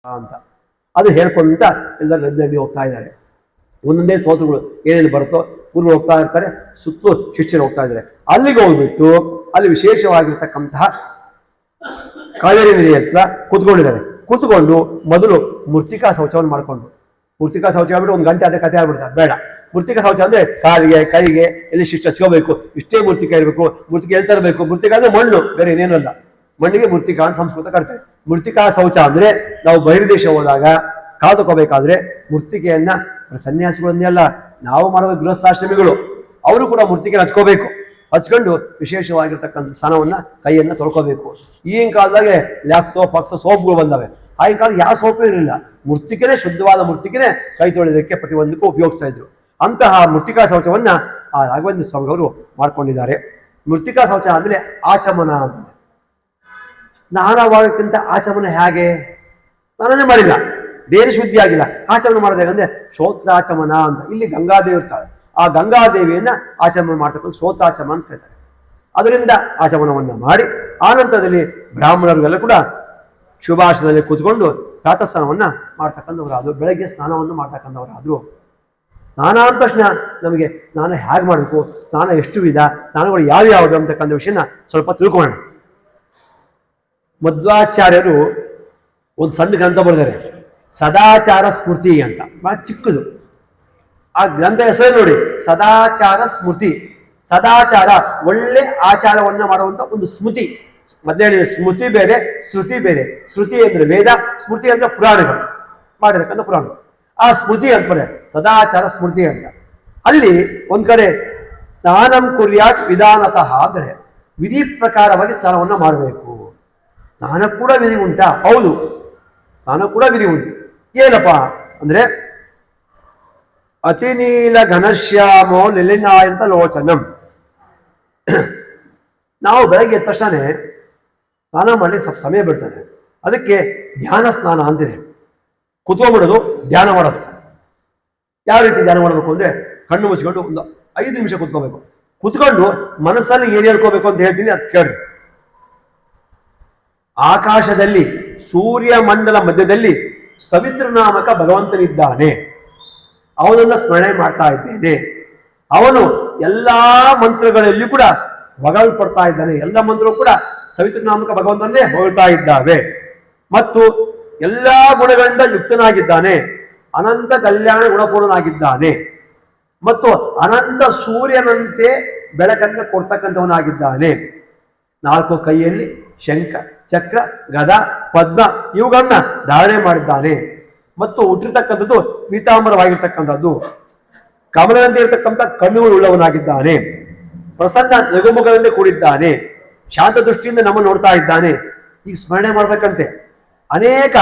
ಅಂತ ಅದು ಹೇಳ್ಕೊಂತ ಎಲ್ಲರೂ ನದಿ ಹೋಗ್ತಾ ಇದ್ದಾರೆ. ಒಂದೊಂದೇ ಸ್ತೋತ್ರಗಳು ಏನೇನು ಬರುತ್ತೋ ಗುರುಗಳು ಹೋಗ್ತಾ ಇರ್ತಾರೆ, ಸುತ್ತಲೂ ಶಿಷ್ಯರು ಹೋಗ್ತಾ ಇದ್ದಾರೆ. ಅಲ್ಲಿಗೆ ಹೋಗ್ಬಿಟ್ಟು ಅಲ್ಲಿ ವಿಶೇಷವಾಗಿರ್ತಕ್ಕಂತಹ ಕಾವೇರಿ ನದಿ ಹತ್ರ ಕೂತ್ಕೊಂಡಿದ್ದಾರೆ. ಕೂತ್ಕೊಂಡು ಮೊದಲು ಮೂರ್ತಿಕಾ ಶೌಚವನ್ನು ಮಾಡಿಕೊಂಡು, ಮೂರ್ತಿಕಾ ಶೌಚ ಆಗ್ಬಿಟ್ಟು ಒಂದು ಗಂಟೆ ಅದೇ ಕಥೆ ಆಗ್ಬಿಡ್ತಾರೆ. ಬೇಡ, ಮೂರ್ತಿಕಾ ಶೌಚ ಅಂದರೆ ಕಾಲಿಗೆ ಕೈಗೆ ಎಲ್ಲಿ ಶಿಷ್ಟ ಹಚ್ಕೋಬೇಕು, ಇಷ್ಟೇ ಮೂರ್ತಿಕಾ ಇರಬೇಕು, ಮೂರ್ತಿಕೆ ಹೇಳ್ತಾ ಇರಬೇಕು. ಮೂರ್ತಿಕಾ ಅಂದರೆ ಮಣ್ಣು, ಬೇರೆ ಏನೇನಲ್ಲ. ಮಣ್ಣಿಗೆ ಮೂರ್ತಿಕಾ ಅಂತ ಸಂಸ್ಕೃತ ಕರ್ತಾರೆ. ಮೂರ್ತಿಕಾ ಶೌಚ ಅಂದರೆ ನಾವು ಬಹಿರ್ದೇಶ ಹೋದಾಗ ಕಾಲು ತಗೋಬೇಕಾದ್ರೆ ಮೂರ್ತಿಕೆಯನ್ನ ಸನ್ಯಾಸಿಗಳನ್ನೇ ಅಲ್ಲ, ನಾವು ಮಾಡುವ ಗೃಹಸ್ಥಾಶ್ರಮಿಗಳು ಅವರು ಕೂಡ ಮೂರ್ತಿಕೆಯನ್ನು ಹಚ್ಕೋಬೇಕು. ಹಚ್ಕೊಂಡು ವಿಶೇಷವಾಗಿರ್ತಕ್ಕಂಥ ಸ್ನಾನವನ್ನ ಕೈಯನ್ನು ತೊಳ್ಕೋಬೇಕು. ಈಗಿನ ಕಾಲದಾಗೆ ಲ್ಯಾಕ್ಸೋ ಪಕ್ಸೋ ಸೋಪ್ಗಳು ಬಂದವೆ. ಆಗಿನ ಕಾಲ ಯಾವ ಸೋಪೇ ಇರಲಿಲ್ಲ. ಮೂರ್ತಿಕೆನೇ, ಶುದ್ಧವಾದ ಮೂರ್ತಿಕೆನೇ ಕೈ ತೊಳೆಯೋದಕ್ಕೆ ಪ್ರತಿಯೊಂದಕ್ಕೂ ಉಪಯೋಗಿಸ್ತಾ ಇದ್ರು. ಅಂತಹ ಮೃತ್ತಿಕಾ ಶೌಚವನ್ನ ಆ ರಾಘವೇಂದ್ರ ಸ್ವಾಮಿಯವರು ಮಾಡ್ಕೊಂಡಿದ್ದಾರೆ. ಮೃತ್ತಿಕಾ ಶೌಚ ಅಂದ್ರೆ ಆಚಮನ ಅಂತ. ಸ್ನಾನವಾಗಕ್ಕಿಂತ ಆಚಮನ ಹೇಗೆ? ಸ್ನಾನನೇ ಮಾಡಿಲ್ಲ, ಬೇರೆ ಶುದ್ಧಿ ಆಗಿಲ್ಲ, ಆಚಮನ ಮಾಡೋದು ಹೇಗಂದ್ರೆ ಶ್ರೋತ್ರಾಚಮನ ಅಂತ. ಇಲ್ಲಿ ಗಂಗಾದೇವಿ ಇರ್ತಾಳೆ, ಆ ಗಂಗಾದೇವಿಯನ್ನ ಆಚಮನ ಮಾಡ್ತಕ್ಕಂಥ ಶ್ರೋತ್ರಾಚಮನ ಅಂತ ಹೇಳ್ತಾರೆ. ಅದರಿಂದ ಆಚಮನವನ್ನ ಮಾಡಿ ಆನಂತರದಲ್ಲಿ ಬ್ರಾಹ್ಮಣರಿಗೆಲ್ಲ ಕೂಡ ಶುಭಾಶಯದಲ್ಲಿ ಕೂತ್ಕೊಂಡು ಪ್ರಾತಃ ಸ್ನಾನವನ್ನ ಮಾಡ್ತಕ್ಕಂಥವ್ರಾದ್ರು, ಬೆಳಗ್ಗೆ ಸ್ನಾನವನ್ನು ಮಾಡ್ತಕ್ಕಂಥವ್ರಾದ್ರು. ಸ್ನಾನ ಅಂದ ತಕ್ಷಣ ನಮಗೆ ಸ್ನಾನ ಹೇಗೆ ಮಾಡಬೇಕು, ಸ್ನಾನ ಎಷ್ಟು ವಿಧ, ಸ್ನಾನಗಳು ಯಾವ್ಯಾವುದು ಅಂತಕ್ಕಂಥ ವಿಷಯನ ಸ್ವಲ್ಪ ತಿಳ್ಕೊಳ್ಳೋಣ. ಮಧ್ವಾಚಾರ್ಯರು ಒಂದು ಸಣ್ಣ ಗ್ರಂಥ ಬರೆದಾರೆ, ಸದಾಚಾರ ಸ್ಮೃತಿ ಅಂತ, ಬಹಳ ಚಿಕ್ಕದು. ಆ ಗ್ರಂಥ ಹೆಸರು ನೋಡಿ, ಸದಾಚಾರ ಸ್ಮೃತಿ. ಸದಾಚಾರ ಒಳ್ಳೆ ಆಚಾರವನ್ನ ಮಾಡುವಂತ ಒಂದು ಸ್ಮೃತಿ. ಮೊದಲೇ ಸ್ಮೃತಿ ಬೇರೆ, ಶ್ರುತಿ ಬೇರೆ. ಶ್ರುತಿ ಅಂದ್ರೆ ವೇದ, ಸ್ಮೃತಿ ಅಂದ್ರೆ ಪುರಾಣಗಳು, ಮಾಡಿರ್ತಕ್ಕಂಥ ಪುರಾಣಗಳು. ಆ ಸ್ಮೃತಿ ಅಂತ ಬರೆ, ಸದಾಚಾರ ಸ್ಮೃತಿ ಅಂತ. ಅಲ್ಲಿ ಒಂದ್ ಕಡೆ ಸ್ನಾನಂ ಕುರ್ಯಾತ್ ವಿಧಾನತಃ ಅಂದ್ರೆ ವಿಧಿ ಪ್ರಕಾರವಾಗಿ ಸ್ನಾನವನ್ನ ಮಾಡಬೇಕು. ಸ್ನಾನ ಕೂಡ ವಿಧಿ ಉಂಟಾ? ಹೌದು, ಸ್ನಾನ ಕೂಡ ವಿಧಿ ಉಂಟು. ಏನಪ್ಪ ಅಂದ್ರೆ ಅತಿನೀಲ ಘನಶ್ಯಾಮೋ ನಿಲಿನಾಯಂತ ಲೋಚನಂ. ನಾವು ಬೆಳಗ್ಗೆ ಎದ್ದ ತಕ್ಷಣ ಸ್ನಾನ ಮಾಡಿ ಸ್ವಲ್ಪ ಸಮಯ ಬಿಡ್ತಾರೆ. ಅದಕ್ಕೆ ಧ್ಯಾನ ಸ್ನಾನ ಅಂತಿದೆ. ಕುತ್ಕೊಂಡ್ಬಿಡೋದು, ಧ್ಯಾನ ಮಾಡೋದು. ಯಾವ ರೀತಿ ಧ್ಯಾನ ಮಾಡಬೇಕು ಅಂದ್ರೆ ಕಣ್ಣು ಮುಚ್ಕೊಂಡು ಒಂದು 5 ನಿಮಿಷ ಕುತ್ಕೋಬೇಕು. ಕುತ್ಕೊಂಡು ಮನಸ್ಸಲ್ಲಿ ಏನ್ ಹೇಳ್ಕೋಬೇಕು ಅಂತ ಹೇಳ್ತೀನಿ, ಅದು ಕೇಳಿ. ಆಕಾಶದಲ್ಲಿ ಸೂರ್ಯ ಮಂಡಲ ಮಧ್ಯದಲ್ಲಿ ಸವಿತೃನಾಮಕ ಭಗವಂತನಿದ್ದಾನೆ, ಅವನನ್ನ ಸ್ಮರಣೆ ಮಾಡ್ತಾ ಇದ್ದೇನೆ. ಅವನು ಎಲ್ಲಾ ಮಂತ್ರಗಳಲ್ಲಿ ಕೂಡ ಹೊಗಳ್ಪಡ್ತಾ ಇದ್ದಾನೆ. ಎಲ್ಲ ಮಂತ್ರಗಳು ಕೂಡ ಸವಿತೃನಾಮಕ ಭಗವಂತನನ್ನೇ ಹೊಗಳ್ತಾ ಇದ್ದಾವೆ. ಮತ್ತು ಎಲ್ಲಾ ಗುಣಗಳಿಂದ ಯುಕ್ತನಾಗಿದ್ದಾನೆ, ಅನಂತ ಕಲ್ಯಾಣ ಗುಣಪೂರ್ಣನಾಗಿದ್ದಾನೆ, ಮತ್ತು ಅನಂತ ಸೂರ್ಯನಂತೆ ಬೆಳಕನ್ನು ಕೊಡ್ತಕ್ಕಂಥವನಾಗಿದ್ದಾನೆ. 4 ಕೈಯಲ್ಲಿ ಶಂಖ, ಚಕ್ರ, ಗದ, ಪದ್ಮ ಇವುಗಳನ್ನ ಧಾರಣೆ ಮಾಡಿದ್ದಾನೆ. ಮತ್ತು ಹುಟ್ಟಿರ್ತಕ್ಕಂಥದ್ದು ಪೀತಾಂಬರವಾಗಿರ್ತಕ್ಕಂಥದ್ದು. ಕಮಲದಂತೆ ಇರತಕ್ಕಂಥ ಕಣ್ಣುಗಳು ಉಳ್ಳವನಾಗಿದ್ದಾನೆ. ಪ್ರಸನ್ನ ನಗುಮುಖದಿಂದ ಕೂಡಿದ್ದಾನೆ. ಶಾಂತ ದೃಷ್ಟಿಯಿಂದ ನಮ್ಮನ್ನು ನೋಡ್ತಾ ಇದ್ದಾನೆ. ಈಗ ಸ್ಮರಣೆ ಮಾಡ್ಬೇಕಂತೆ. ಅನೇಕ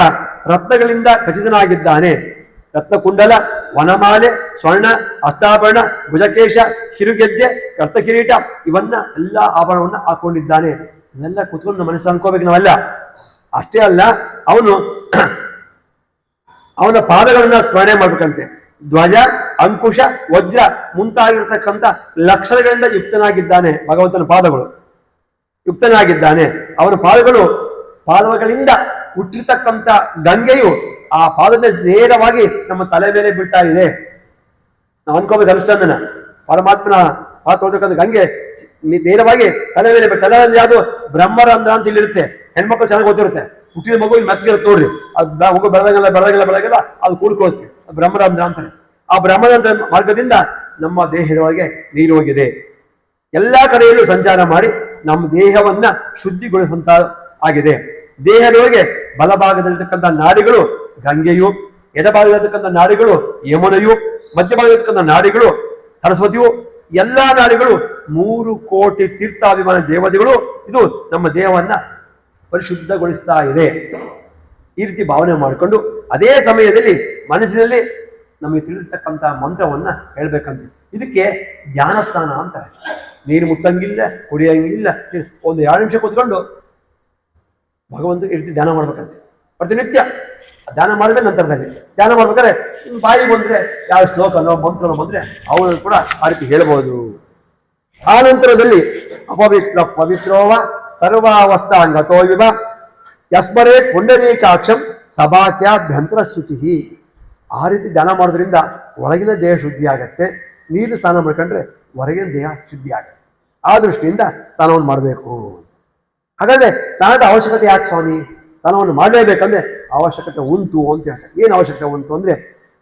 ರತ್ನಗಳಿಂದ ಖಚಿತನಾಗಿದ್ದಾನೆ. ರತ್ನಕುಂಡಲ, ವನಮಾಲೆ, ಸ್ವರ್ಣ, ಹಸ್ತಾಭರಣ, ಭುಜಕೇಶ, ಕಿರುಗೆಜ್ಜೆ, ಕರ್ತಕಿರೀಟ ಇವನ್ನ ಎಲ್ಲ ಆಭರಣವನ್ನ ಹಾಕೊಂಡಿದ್ದಾನೆ. ಇದೆಲ್ಲ ಕುತ್ಕೊಂಡು ನಮ್ಮ ಮನಸ್ಸು ಅನ್ಕೋಬೇಕು ನಾವೆಲ್ಲ. ಅಷ್ಟೇ ಅಲ್ಲ, ಅವನ ಪಾದಗಳನ್ನ ಸ್ಮರಣೆ ಮಾಡ್ಬೇಕಂತೆ. ಧ್ವಜ, ಅಂಕುಶ, ವಜ್ರ ಮುಂತಾಗಿರ್ತಕ್ಕಂಥ ಲಕ್ಷಣಗಳಿಂದ ಯುಕ್ತನಾಗಿದ್ದಾನೆ. ಭಗವಂತನ ಪಾದಗಳು ಯುಕ್ತನಾಗಿದ್ದಾನೆ. ಅವನ ಪಾದಗಳಿಂದ ಹುಟ್ಟಿರ್ತಕ್ಕಂಥ ಗಂಗೆಯು ಆ ಪಾದದ ನೇರವಾಗಿ ನಮ್ಮ ತಲೆ ಮೇಲೆ ಬೀಳ್ತಾ ಇದೆ. ನಾವು ಅನ್ಕೋಬೇಕು ಅನುಷ್ಠಾನ. ಪರಮಾತ್ಮನ ಪಾತ್ರ ಹೋಗ್ತಕ್ಕಂಥ ಗಂಗೆ ನೇರವಾಗಿ ತಲೆ ಮೇಲೆ ತಲೆ ಯಾವುದು ಬ್ರಹ್ಮರಂಧ್ರ ಅಂತ ಇಲ್ಲಿರುತ್ತೆ. ಹೆಣ್ಮಕ್ಳು ಚೆನ್ನಾಗಿ ಗೊತ್ತಿರುತ್ತೆ. ಹುಟ್ಟಿದ ಮಗು ಇಲ್ಲಿ ಮೆತ್ತಗಿರುತ್ತೆ ನೋಡ್ರಿ, ಅದು ಮಗು ಬೆಳೆದಾಗೆಲ್ಲ ಅದು ಕೂಡ್ಕೊಳ್ಳುತ್ತೆ. ಬ್ರಹ್ಮರಂಧ್ರ ಅಂತಾರೆ. ಆ ಬ್ರಹ್ಮರಂಧ್ರ ಮಾರ್ಗದಿಂದ ನಮ್ಮ ದೇಹದೊಳಗೆ ನೀರು ಹೋಗಿದೆ. ಎಲ್ಲಾ ಕಡೆಯಲ್ಲೂ ಸಂಚಾರ ಮಾಡಿ ನಮ್ಮ ದೇಹವನ್ನ ಶುದ್ಧಿಗೊಳಿಸುವಂತ ಆಗಿದೆ. ದೇಹದೊಳಗೆ ಬಲಭಾಗದಲ್ಲಿರ್ತಕ್ಕಂಥ ನಾಡಿಗಳು ಗಂಗೆಯು, ಎಡಭಾಗದಲ್ಲಿರ್ತಕ್ಕಂಥ ನಾಡಿಗಳು ಯಮುನೆಯು, ಮಧ್ಯಭಾಗದಲ್ಲಿರ್ತಕ್ಕಂಥ ನಾಡಿಗಳು ಸರಸ್ವತಿಯು, ಎಲ್ಲಾ ನಾಡಿಗಳು 3 ಕೋಟಿ ತೀರ್ಥಾಭಿಮಾನ ದೇವತೆಗಳು. ಇದು ನಮ್ಮ ದೇಹವನ್ನ ಪರಿಶುದ್ಧಗೊಳಿಸ್ತಾ ಇದೆ. ಈ ರೀತಿ ಭಾವನೆ ಮಾಡಿಕೊಂಡು ಅದೇ ಸಮಯದಲ್ಲಿ ಮನಸ್ಸಿನಲ್ಲಿ ನಮಗೆ ತಿಳಿರ್ತಕ್ಕಂಥ ಮಂತ್ರವನ್ನ ಹೇಳ್ಬೇಕಂತ. ಇದಕ್ಕೆ ಧ್ಯಾನ ಸ್ನಾನ ಅಂತಾರೆ. ನೀರು ಮುಟ್ಟಂಗಿಲ್ಲ, ಕುಡಿಯಂಗಿಲ್ಲ, ಒಂದು 2 ನಿಮಿಷ ಕೂತ್ಕೊಂಡು ಭಗವಂತ ಈ ರೀತಿ ಧ್ಯಾನ ಮಾಡ್ಬೇಕಂತೆ. ಪ್ರತಿನಿತ್ಯ ಧ್ಯಾನ ಮಾಡಿದ್ರೆ ನಂತರದಲ್ಲಿ ಧ್ಯಾನ ಮಾಡ್ಬೇಕಾದ್ರೆ ಬಾಯಿ ಬಂದ್ರೆ ಯಾವ ಶ್ಲೋಕನೋ ಮಂತ್ರನೋ ಬಂದ್ರೆ ಅವನು ಕೂಡ ಆ ರೀತಿ ಹೇಳ್ಬೋದು. ಆ ನಂತರದಲ್ಲಿ ಅಪವಿತ್ರ ಪವಿತ್ರೋವ ಸರ್ವಾವಸ್ಥಾಂಗತೋ ವಿಭ ಯಸ್ಮರೇ ಪುಂಡರೀಕಾಕ್ಷಂ ಸಭಾಕ್ಯಾಭ್ಯಂತರ ಶುಚಿ. ಆ ರೀತಿ ಧ್ಯಾನ ಮಾಡೋದ್ರಿಂದ ಒಳಗಿನ ದೇಹ ಶುದ್ಧಿ ಆಗತ್ತೆ. ನೀರು ಸ್ನಾನ ಮಾಡ್ಕೊಂಡ್ರೆ ಹೊರಗಿನ ದೇಹ ಶುದ್ಧಿ ಆಗತ್ತೆ. ಆ ದೃಷ್ಟಿಯಿಂದ ಸ್ನಾನವನ್ನು ಮಾಡಬೇಕು. ಹಾಗಾದ್ರೆ ಸ್ನಾನದ ಅವಶ್ಯಕತೆ ಯಾಕೆ ಸ್ವಾಮಿ? ಸ್ನಾನವನ್ನು ಮಾಡಲೇಬೇಕಂದ್ರೆ ಅವಶ್ಯಕತೆ ಉಂಟು ಅಂತ ಹೇಳ್ತಾರೆ. ಏನು ಅವಶ್ಯಕತೆ ಉಂಟು ಅಂದ್ರೆ,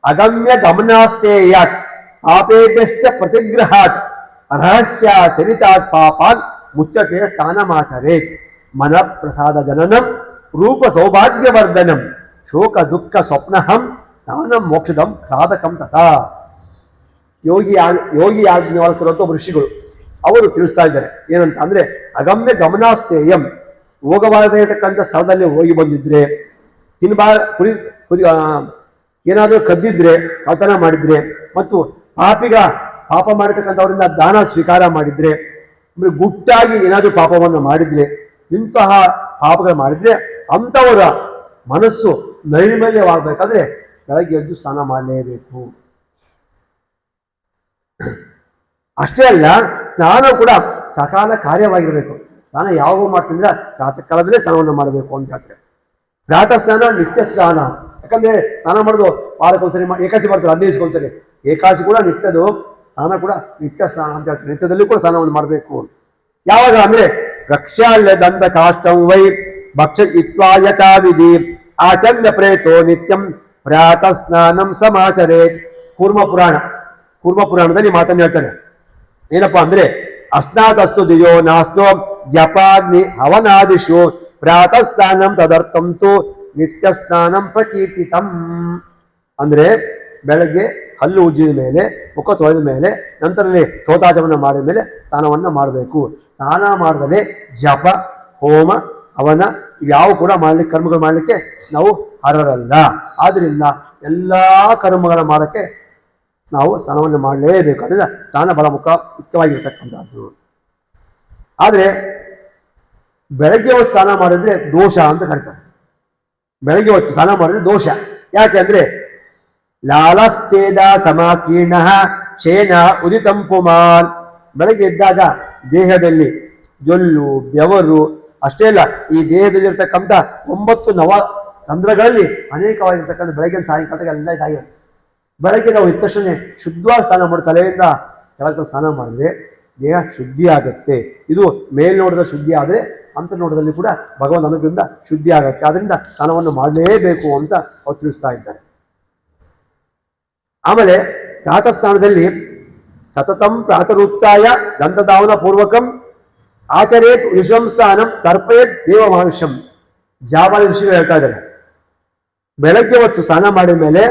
ಅಗಮ್ಯ ಗಮನಾಸ್ತೇಯಾತ್ ಪಾಪೇಭ್ಯಶ್ಚ ಪ್ರತಿಗ್ರಹಾತ್ ರಹಸ್ಯ ಚರಿತಾತ್ ಪಾಪಾತ್ ಮುಚ್ಚತೆ ಸ್ಥಾನಮಾಚರೇತ್ ಮನಃಪ್ರಸಾದ ಜನನಂ ರೂಪ ಸೌಭಾಗ್ಯವರ್ಧನಂ ಶೋಕ ದುಃಖ ಸ್ವಪ್ನಹಂ ಸ್ನಾನಂ ಮೋಕ್ಷದಂ ಕ್ರಾದಕಂ ತಥಾ. ಯೋಗಿ ಯಾಜ್ಞವಲ್ಕರು ಅಂತ ಒಬ್ಬ ಋಷಿಗಳು ಅವರು ತಿಳಿಸ್ತಾ ಇದ್ದಾರೆ. ಏನಂತ ಅಂದ್ರೆ, ಅಗಮ್ಯ ಗಮನಾಸ್ತೇಯಂ, ಹೋಗಬಾರದೇ ಇರತಕ್ಕಂಥ ಸ್ಥಳದಲ್ಲಿ ಹೋಗಿ ಬಂದಿದ್ರೆ, ಏನಾದರೂ ಕದ್ದಿದ್ರೆ, ಕಳ್ತನ ಮಾಡಿದ್ರೆ, ಮತ್ತು ಪಾಪ ಮಾಡಿರ್ತಕ್ಕಂಥವರಿಂದ ದಾನ ಸ್ವೀಕಾರ ಮಾಡಿದ್ರೆ, ಗುಟ್ಟಾಗಿ ಏನಾದರೂ ಪಾಪವನ್ನು ಮಾಡಿದ್ರೆ, ಇಂತಹ ಪಾಪಗಳು ಮಾಡಿದ್ರೆ ಅಂಥವರ ಮನಸ್ಸು ನೈರ್ಮಲ್ಯವಾಗಬೇಕಾದ್ರೆ ಬೆಳಗ್ಗೆ ಎದ್ದು ಸ್ನಾನ ಮಾಡಲೇಬೇಕು. ಅಷ್ಟೇ ಅಲ್ಲ, ಸ್ನಾನ ಕೂಡ ಸಕಾಲ ಕಾರ್ಯವಾಗಿರಬೇಕು. ಸ್ನಾನ ಯಾವಾಗ ಮಾಡ್ತಿದ್ರೆ ಪ್ರಾತಃ ಕಾಲದಲ್ಲೇ ಸ್ನಾನವನ್ನು ಮಾಡಬೇಕು ಅಂತ ಹೇಳ್ತಾರೆ. ಪ್ರಾತಃ ಸ್ನಾನ ನಿತ್ಯ ಸ್ನಾನ. ಯಾಕಂದ್ರೆ ಸ್ನಾನ ಮಾಡೋದು ವಾರಕ್ಕೊಂದ್ಸರಿ ಏಕಾದಶಿ ಮಾಡ್ತಾರೆ, 15 ದಿವಸಕ್ಕೊಂದ್ಸರಿ. ಏಕಾದಶಿ ಕೂಡ ನಿತ್ಯದು, ಸ್ನಾನ ಕೂಡ ನಿತ್ಯ ಸ್ನಾನ ಅಂತ ಹೇಳ್ತಾರೆ. ನಿತ್ಯದಲ್ಲಿ ಕೂಡ ಸ್ನಾನವನ್ನು ಮಾಡಬೇಕು. ಯಾವಾಗ ಅಂದ್ರೆ, ರಕ್ಷಾಲ್ಯ ದಂತ ಕಾಷ್ಟಂ ವೈ ಭಕ್ಷ ಇತ್ವಾಯತಾ ವಿಧಿ ಆಚಮ್ಯ ಪ್ರೇತೋ ನಿತ್ಯಂ ಪ್ರಾತಃ ಸ್ನಾನಂ ಸಮಾಚರೇತ್. ಕೂರ್ಮಪುರಾಣದಲ್ಲಿ ಮಾತನ್ನು ಹೇಳ್ತಾರೆ. ಏನಪ್ಪಾ ಅಂದ್ರೆ, ಅಸ್ನಾತಸ್ತು ದಿಯೋ ನಾಸ್ತು ಜಪಾಗ್ನಿ ಹವನಾದಿಶು ಪ್ರಾತಃ ಸ್ನಾನಂ ತದರ್ಥಂತು ನಿತ್ಯ ಸ್ನಾನಂ ಪ್ರಕೀರ್ತಿತಂ. ಅಂದ್ರೆ ಬೆಳಗ್ಗೆ ಹಲ್ಲು ಉಜ್ಜಿದ ಮೇಲೆ, ಮುಖ ತೊಳೆದ ಮೇಲೆ, ನಂತರದಲ್ಲಿ ಶೋತಾಚಮನ ಮಾಡಿದ ಮೇಲೆ ಸ್ನಾನವನ್ನು ಮಾಡಬೇಕು. ಸ್ನಾನ ಮಾಡಿದರೆ ಜಪ, ಹೋಮ, ಹವನ ಇವ್ಯಾವು ಕೂಡ ಮಾಡ್ಲಿಕ್ಕೆ, ಕರ್ಮಗಳು ಮಾಡಲಿಕ್ಕೆ ನಾವು ಅರ್ಹರಲ್ಲ. ಆದ್ರಿಂದ ಎಲ್ಲಾ ಕರ್ಮಗಳ ಮಾಡೋಕ್ಕೆ ನಾವು ಸ್ನಾನವನ್ನು ಮಾಡಲೇಬೇಕು. ಅದರಿಂದ ಸ್ನಾನ ಬಹಳ ಮುಖ್ಯವಾಗಿರ್ತಕ್ಕಂಥದ್ದು. ಆದರೆ ಬೆಳಗ್ಗೆ ಹೊತ್ತು ಸ್ನಾನ ಮಾಡಿದ್ರೆ ದೋಷ ಅಂತ ಕರೀತಾರೆ. ಬೆಳಗ್ಗೆ ಹೊತ್ತು ಸ್ನಾನ ಮಾಡಿದ್ರೆ ದೋಷ. ಯಾಕೆ ಅಂದ್ರೆ, ಲಾಲಶ್ಚೇದ ಸಮಾಕೀರ್ಣ ಶೇನ ಉದಿತಂ ಪುಮಾನ್. ಬೆಳಗ್ಗೆ ಎದ್ದಾಗ ದೇಹದಲ್ಲಿ ಜೊಲ್ಲು, ಬೆವರು ಅಷ್ಟೇ ಅಲ್ಲ, ಈ ದೇಹದಲ್ಲಿರ್ತಕ್ಕಂಥ 9 ನವ ರಂಧ್ರಗಳಲ್ಲಿ ಅನೇಕವಾಗಿರ್ತಕ್ಕಂಥ ಬೆಳಗ್ಗೆ ಸಾಯಂಕಾಲದಾಗ ಎಲ್ಲ ಇದಾಗಿರುತ್ತೆ. ಬೆಳಗ್ಗೆ ನಾವು ಇದ್ದ ತಕ್ಷಣ ಶುದ್ಧವಾಗಿ ಸ್ನಾನ ಮಾಡಿ ತಲೆಯಿಂದ ಕೆಳಗೆ ಸ್ನಾನ ಮಾಡಿದ್ರೆ ದೇಹ ಶುದ್ಧಿ ಆಗುತ್ತೆ. ಇದು ಮೇಲ್ನೋಟದ ಶುದ್ಧಿ ಆದರೆ ಅಂತರ್ನೋಟದಲ್ಲಿ ಕೂಡ ಭಗವಂತ ಅನುಗ್ರಹದಿಂದ ಶುದ್ಧಿ ಆಗುತ್ತೆ. ಅದರಿಂದ ಸ್ನಾನವನ್ನು ಮಾಡಲೇಬೇಕು ಅಂತ ಅವ್ರು ತಿಳಿಸ್ತಾ ಇದ್ದಾರೆ. ಆಮೇಲೆ ಪ್ರಾತಃ ಸ್ನಾನದಲ್ಲಿ ಸತತಂ ಪ್ರಾತರುತ್ತಾಯ ದಂತಧಾವನ ಪೂರ್ವಕಂ ಆಚರೇತ್ ವಿಶ್ವಂ ಸ್ನಾನಂ ತರ್ಪಯೇತ್ ದೇವ ಮನುಷ್ಯಂ. ಜಾಬಾಲಿ ಋಷಿಗಳು ಹೇಳ್ತಾ ಇದ್ದಾರೆ, ಬೆಳಗ್ಗೆ ಹೊತ್ತು ಸ್ನಾನ ಮಾಡಿದ ಮೇಲೆ,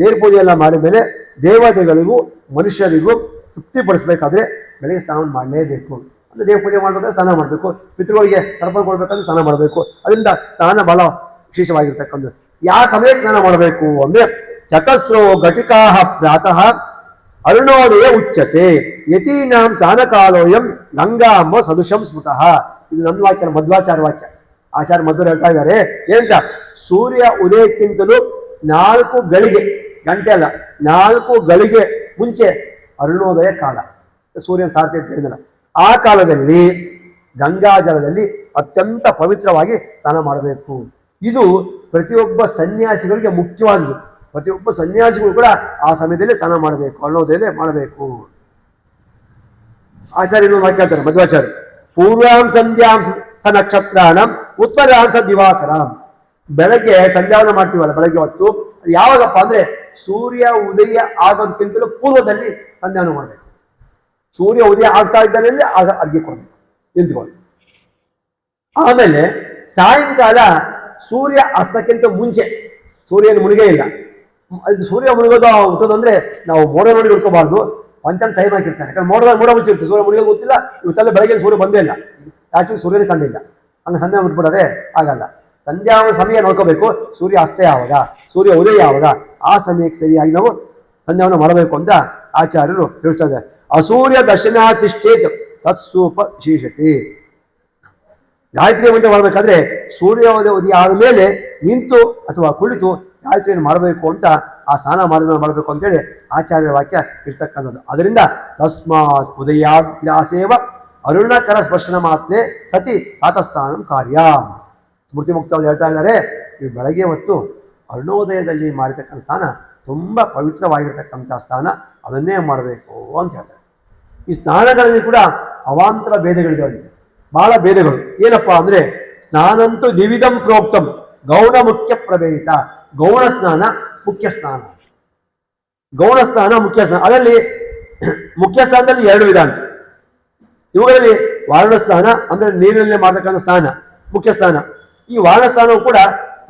ದೇವ್ರ ಪೂಜೆ ಎಲ್ಲ ಮಾಡಿದ ಮೇಲೆ ದೇವತೆಗಳಿಗೂ ಮನುಷ್ಯರಿಗೂ ತೃಪ್ತಿಪಡಿಸ್ಬೇಕಾದ್ರೆ ಬೆಳಗ್ಗೆ ಸ್ನಾನವನ್ನು ಮಾಡಲೇಬೇಕು. ಅಂದರೆ ದೇವ ಪೂಜೆ ಮಾಡಬೇಕಾದ್ರೆ ಸ್ನಾನ ಮಾಡಬೇಕು, ಪಿತೃಗಳಿಗೆ ತರ್ಪಣ ಕೊಡಬೇಕಾದ್ರೆ ಸ್ನಾನ ಮಾಡಬೇಕು. ಅದರಿಂದ ಸ್ನಾನ ಬಹಳ ವಿಶೇಷವಾಗಿರ್ತಕ್ಕಂಥದ್ದು. ಯಾವ ಸಮಯಕ್ಕೆ ಸ್ನಾನ ಮಾಡಬೇಕು ಅಂದ್ರೆ, ಚತಸ್ರೋ ಘಟಿಕಾಹ ಪ್ರಾತಃ ಅರುಣೋದಯ ಉಚ್ಯತೆ ಯತೀನಾಂ ಸ್ನಾನಕಾಲೋಯಂ ಗಂಗಾಂಬ ಸದೃಶಂ ಸ್ಮೃತಃ. ಇದು ನನ್ನ ವಾಕ್ಯ, ಮಧ್ವಾಚಾರ ವಾಕ್ಯ. ಆಚಾರ್ಯ ಮಧ್ವರು ಹೇಳ್ತಾ ಇದ್ದಾರೆ ಏನಂತ, ಸೂರ್ಯ ಉದಯಕ್ಕಿಂತಲೂ 4 ಗಳಿಗೆ, ಗಂಟೆ ಅಲ್ಲ 4 ಗಳಿಗೆ ಮುಂಚೆ ಅರುಣೋದಯ ಕಾಲ, ಸೂರ್ಯನ ಸಾರಥಿ ಅಂತ ಹೇಳಿದಲ್ಲ, ಆ ಕಾಲದಲ್ಲಿ ಗಂಗಾಜಲದಲ್ಲಿ ಅತ್ಯಂತ ಪವಿತ್ರವಾಗಿ ಸ್ನಾನ ಮಾಡಬೇಕು. ಇದು ಪ್ರತಿಯೊಬ್ಬ ಸನ್ಯಾಸಿಗಳಿಗೆ ಮುಖ್ಯವಾದುದು. ಪ್ರತಿಯೊಬ್ಬ ಸನ್ಯಾಸಿಗಳು ಕೂಡ ಆ ಸಮಯದಲ್ಲಿ ಸ್ನಾನ ಮಾಡಬೇಕು, ಅರುಣೋದಯದೇ ಮಾಡಬೇಕು. ಆಚಾರ್ಯರು ಮಾತಾಡ್ತಾರೆ ಮಧ್ವಾಚಾರ್ಯ, ಪೂರ್ವಾಂ ಸಂಧ್ಯಾಂ ಸ ನಕ್ಷತ್ರಾಣಂ ಉತ್ತರಾಂ ಸ ದಿವಾಕರಾಂ. ಬೆಳಗ್ಗೆ ಸಂಧ್ಯಾವನ ಮಾಡ್ತೀವಲ್ಲ ಬೆಳಗ್ಗೆ ಹೊತ್ತು, ಯಾವಾಗಪ್ಪ ಅಂದ್ರೆ ಸೂರ್ಯ ಉದಯ ಆಗೋದಕ್ಕಿಂತಲೂ ಪೂರ್ವದಲ್ಲಿ ಸಂಧ್ಯಾವನ ಮಾಡಬೇಕು. ಸೂರ್ಯ ಉದಯ ಆಗ್ತಾ ಇದ್ದಾನೆ ಅಂದ್ರೆ ಆಗ ಅರ್ಘ್ಯ ಕೊಡಬೇಕು, ನಿಂತ್ಕೊಂಡು. ಆಮೇಲೆ ಸಾಯಂಕಾಲ ಸೂರ್ಯ ಅಸ್ತಕ್ಕಿಂತ ಮುಂಚೆ, ಸೂರ್ಯನ ಮುಳುಗೇ ಇಲ್ಲ, ಅದು ಸೂರ್ಯ ಮುಳುಗೋದು ಹುಟ್ಟೋದಂದ್ರೆ ನಾವು ಮೋಡ ನೋಡಿ ಹುಡ್ಕೋಬಾರ್ದು, ಪಂಚನ್ ಟೈಮ್ ಹಾಕಿರ್ತಾನೆ. ಯಾಕಂದ್ರೆ ಮೋಡ ಮುಚ್ಚಿರುತ್ತೆ, ಸೂರ್ಯ ಮುಳುಗೋದು ಗೊತ್ತಿಲ್ಲ. ಇವತ್ತೆಲ್ಲ ಬೆಳಗ್ಗೆ ಸೂರ್ಯ ಬಂದೇ ಇಲ್ಲ, ಆಕ್ಚುಲಿ ಸೂರ್ಯನ ಕಂಡಿಲ್ಲ, ಹಂಗೆ ಸಂಧ್ಯಾ ಬಿಟ್ಬಿಡೋದೆ ಆಗಲ್ಲ. ಸಂಧ್ಯಾ ಸಮಯ ನೋಡ್ಕೋಬೇಕು, ಸೂರ್ಯ ಅಸ್ತ ಯಾವಾಗ, ಸೂರ್ಯ ಉದಯ ಯಾವಾಗ, ಆ ಸಮಯಕ್ಕೆ ಸರಿಯಾಗಿ ನಾವು ಸಂಧ್ಯಾವನ್ನ ಮಾಡಬೇಕು ಅಂತ ಆಚಾರ್ಯರು ತಿಳಿಸ್ತಾ ಇದ್ದಾರೆ. ಅಸೂರ್ಯ ದರ್ಶನಾತಿಷ್ಠೇತ್ ತತ್ಸೂಪ ವಿಶೇಷತೆ. ಗಾಯತ್ರಿ ಮಂತ್ರ ಮಾಡಬೇಕಾದ್ರೆ ಸೂರ್ಯೋದಯ ಉದಯ ಆದಮೇಲೆ ನಿಂತು ಅಥವಾ ಕುಳಿತು ಗಾಯತ್ರಿಯನ್ನು ಮಾಡಬೇಕು ಅಂತ, ಆ ಸ್ನಾನ ಮಾಡಬೇಕು ಅಂತೇಳಿ ಆಚಾರ್ಯರ ವಾಕ್ಯ ಇರ್ತಕ್ಕಂಥದ್ದು. ಅದರಿಂದ ತಸ್ಮಾತ್ ಉದಯಾಗ್ರಾಸೇವ ಅರುಣಕರ ಸ್ಪರ್ಶನ ಮಾತ್ರೇ ಸತಿ ಪ್ರಾತಃಸ್ನಾನಂ ಕಾರ್ಯ. ಸ್ಮೃತಿ ಮುಕ್ತವಾಗಿ ಹೇಳ್ತಾ ಇದ್ದಾರೆ, ಈ ಬೆಳಗ್ಗೆ ಹೊತ್ತು ಅರುಣೋದಯದಲ್ಲಿ ಮಾಡಿರ್ತಕ್ಕಂಥ ಸ್ನಾನ ತುಂಬ ಪವಿತ್ರವಾಗಿರ್ತಕ್ಕಂಥ ಸ್ನಾನ, ಅದನ್ನೇ ಮಾಡಬೇಕು ಅಂತ ಹೇಳ್ತಾರೆ. ಈ ಸ್ನಾನಗಳಲ್ಲಿ ಕೂಡ ಅವಾಂತರ ಭೇದಗಳಿದೆ, ಬಹಳ ಭೇದಗಳು. ಏನಪ್ಪಾ ಅಂದ್ರೆ, ಸ್ನಾನಂತೂ ದ್ವಿವಿಧಂ ಪ್ರೋಕ್ತಂ ಗೌಣ ಮುಖ್ಯ ಪ್ರಭೇದ. ಗೌಣ ಸ್ನಾನ, ಮುಖ್ಯ ಸ್ನಾನ. ಗೌಣ ಸ್ನಾನ, ಮುಖ್ಯ ಸ್ನಾನ. ಅದರಲ್ಲಿ ಮುಖ್ಯ ಸ್ನಾನದಲ್ಲಿ 2 ವಿಧ ಅಂತ. ಇವುಗಳಲ್ಲಿ ವಾರಣ ಸ್ನಾನ ಅಂದ್ರೆ ನೀರಿನಲ್ಲೇ ಮಾಡತಕ್ಕಂಥ ಸ್ನಾನ ಮುಖ್ಯ ಸ್ನಾನ. ಈ ವಾರಣ ಸ್ನಾನವು ಕೂಡ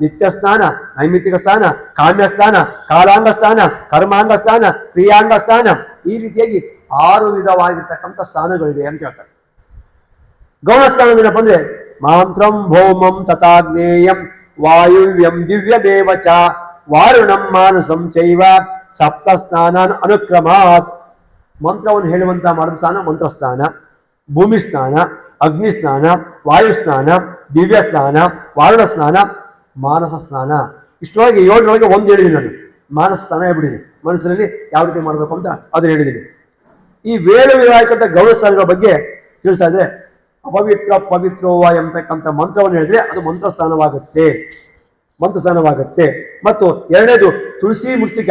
ನಿತ್ಯ ಸ್ನಾನ, ನೈಮಿತ್ತಿಕ ಸ್ನಾನ, ಕಾಮ್ಯ ಸ್ನಾನ, ಕಾಲಾಂಗ ಸ್ನಾನ, ಕರ್ಮಾಂಗ ಸ್ನಾನ, ಕ್ರಿಯಾಂಗ ಸ್ನಾನ, ಈ ರೀತಿಯಾಗಿ 6 ವಿಧವಾಗಿರ್ತಕ್ಕಂಥ ಸ್ನಾನಗಳಿದೆ ಅಂತ ಹೇಳ್ತಾರೆ. ಗೌಣ ಸ್ನಾನದಿಂದ ಬಂದ್ರೆ ಮಾಂತ್ರಂ ಭೌಮಂ ತಥಾಗ್ನೇಯಂ ವಾಯುವ್ಯಂ ದಿವ್ಯಮೇವಚ ವಾರುಣಂ ಮಾನಸಂ ಚೈವ ಸಪ್ತ ಸ್ನಾನಾನ್ ಅನುಕ್ರಮಾತ್. ಮಂತ್ರವನ್ನು ಹೇಳುವಂತ ಮಾಡಿದ ಸ್ನಾನ ಮಂತ್ರ ಸ್ನಾನ, ಭೂಮಿ ಸ್ನಾನ, ಅಗ್ನಿ ಸ್ನಾನ, ವಾಯು ಸ್ನಾನ, ದಿವ್ಯ ಸ್ನಾನ, ವಾರುಣ ಸ್ನಾನ, ಮಾನಸ ಸ್ನಾನ. ಇಷ್ಟರೊಳಗೆ 7ರೊಳಗೆ 1 ಹೇಳಿದ್ದೀನಿ ನಾನು. ಮಾನಸ ಸ್ನಾನ ಹೇಳ್ಬಿಟ್ಟಿದ್ದೀನಿ. ಮನಸ್ಸಿನಲ್ಲಿ ಯಾವ ರೀತಿ ಮಾಡಬೇಕು ಅಂತ ಅದನ್ನು ಹೇಳಿದ್ದೀನಿ. ಈ ವೇಳು ವಿಧಾಯಕಂತ ಗೌರವ ಸ್ಥಾನಗಳ ಬಗ್ಗೆ ತಿಳಿಸ್ತಾ ಇದ್ರೆ, ಅಪವಿತ್ರ ಪವಿತ್ರೋವ ಎಂಬತಕ್ಕಂಥ ಮಂತ್ರವನ್ನು ಹೇಳಿದ್ರೆ ಅದು ಮಂತ್ರ ಸ್ನಾನವಾಗುತ್ತೆ. ಮತ್ತು 2ನೇದು ತುಳಸಿ ಮೃತ್ತಿಕ,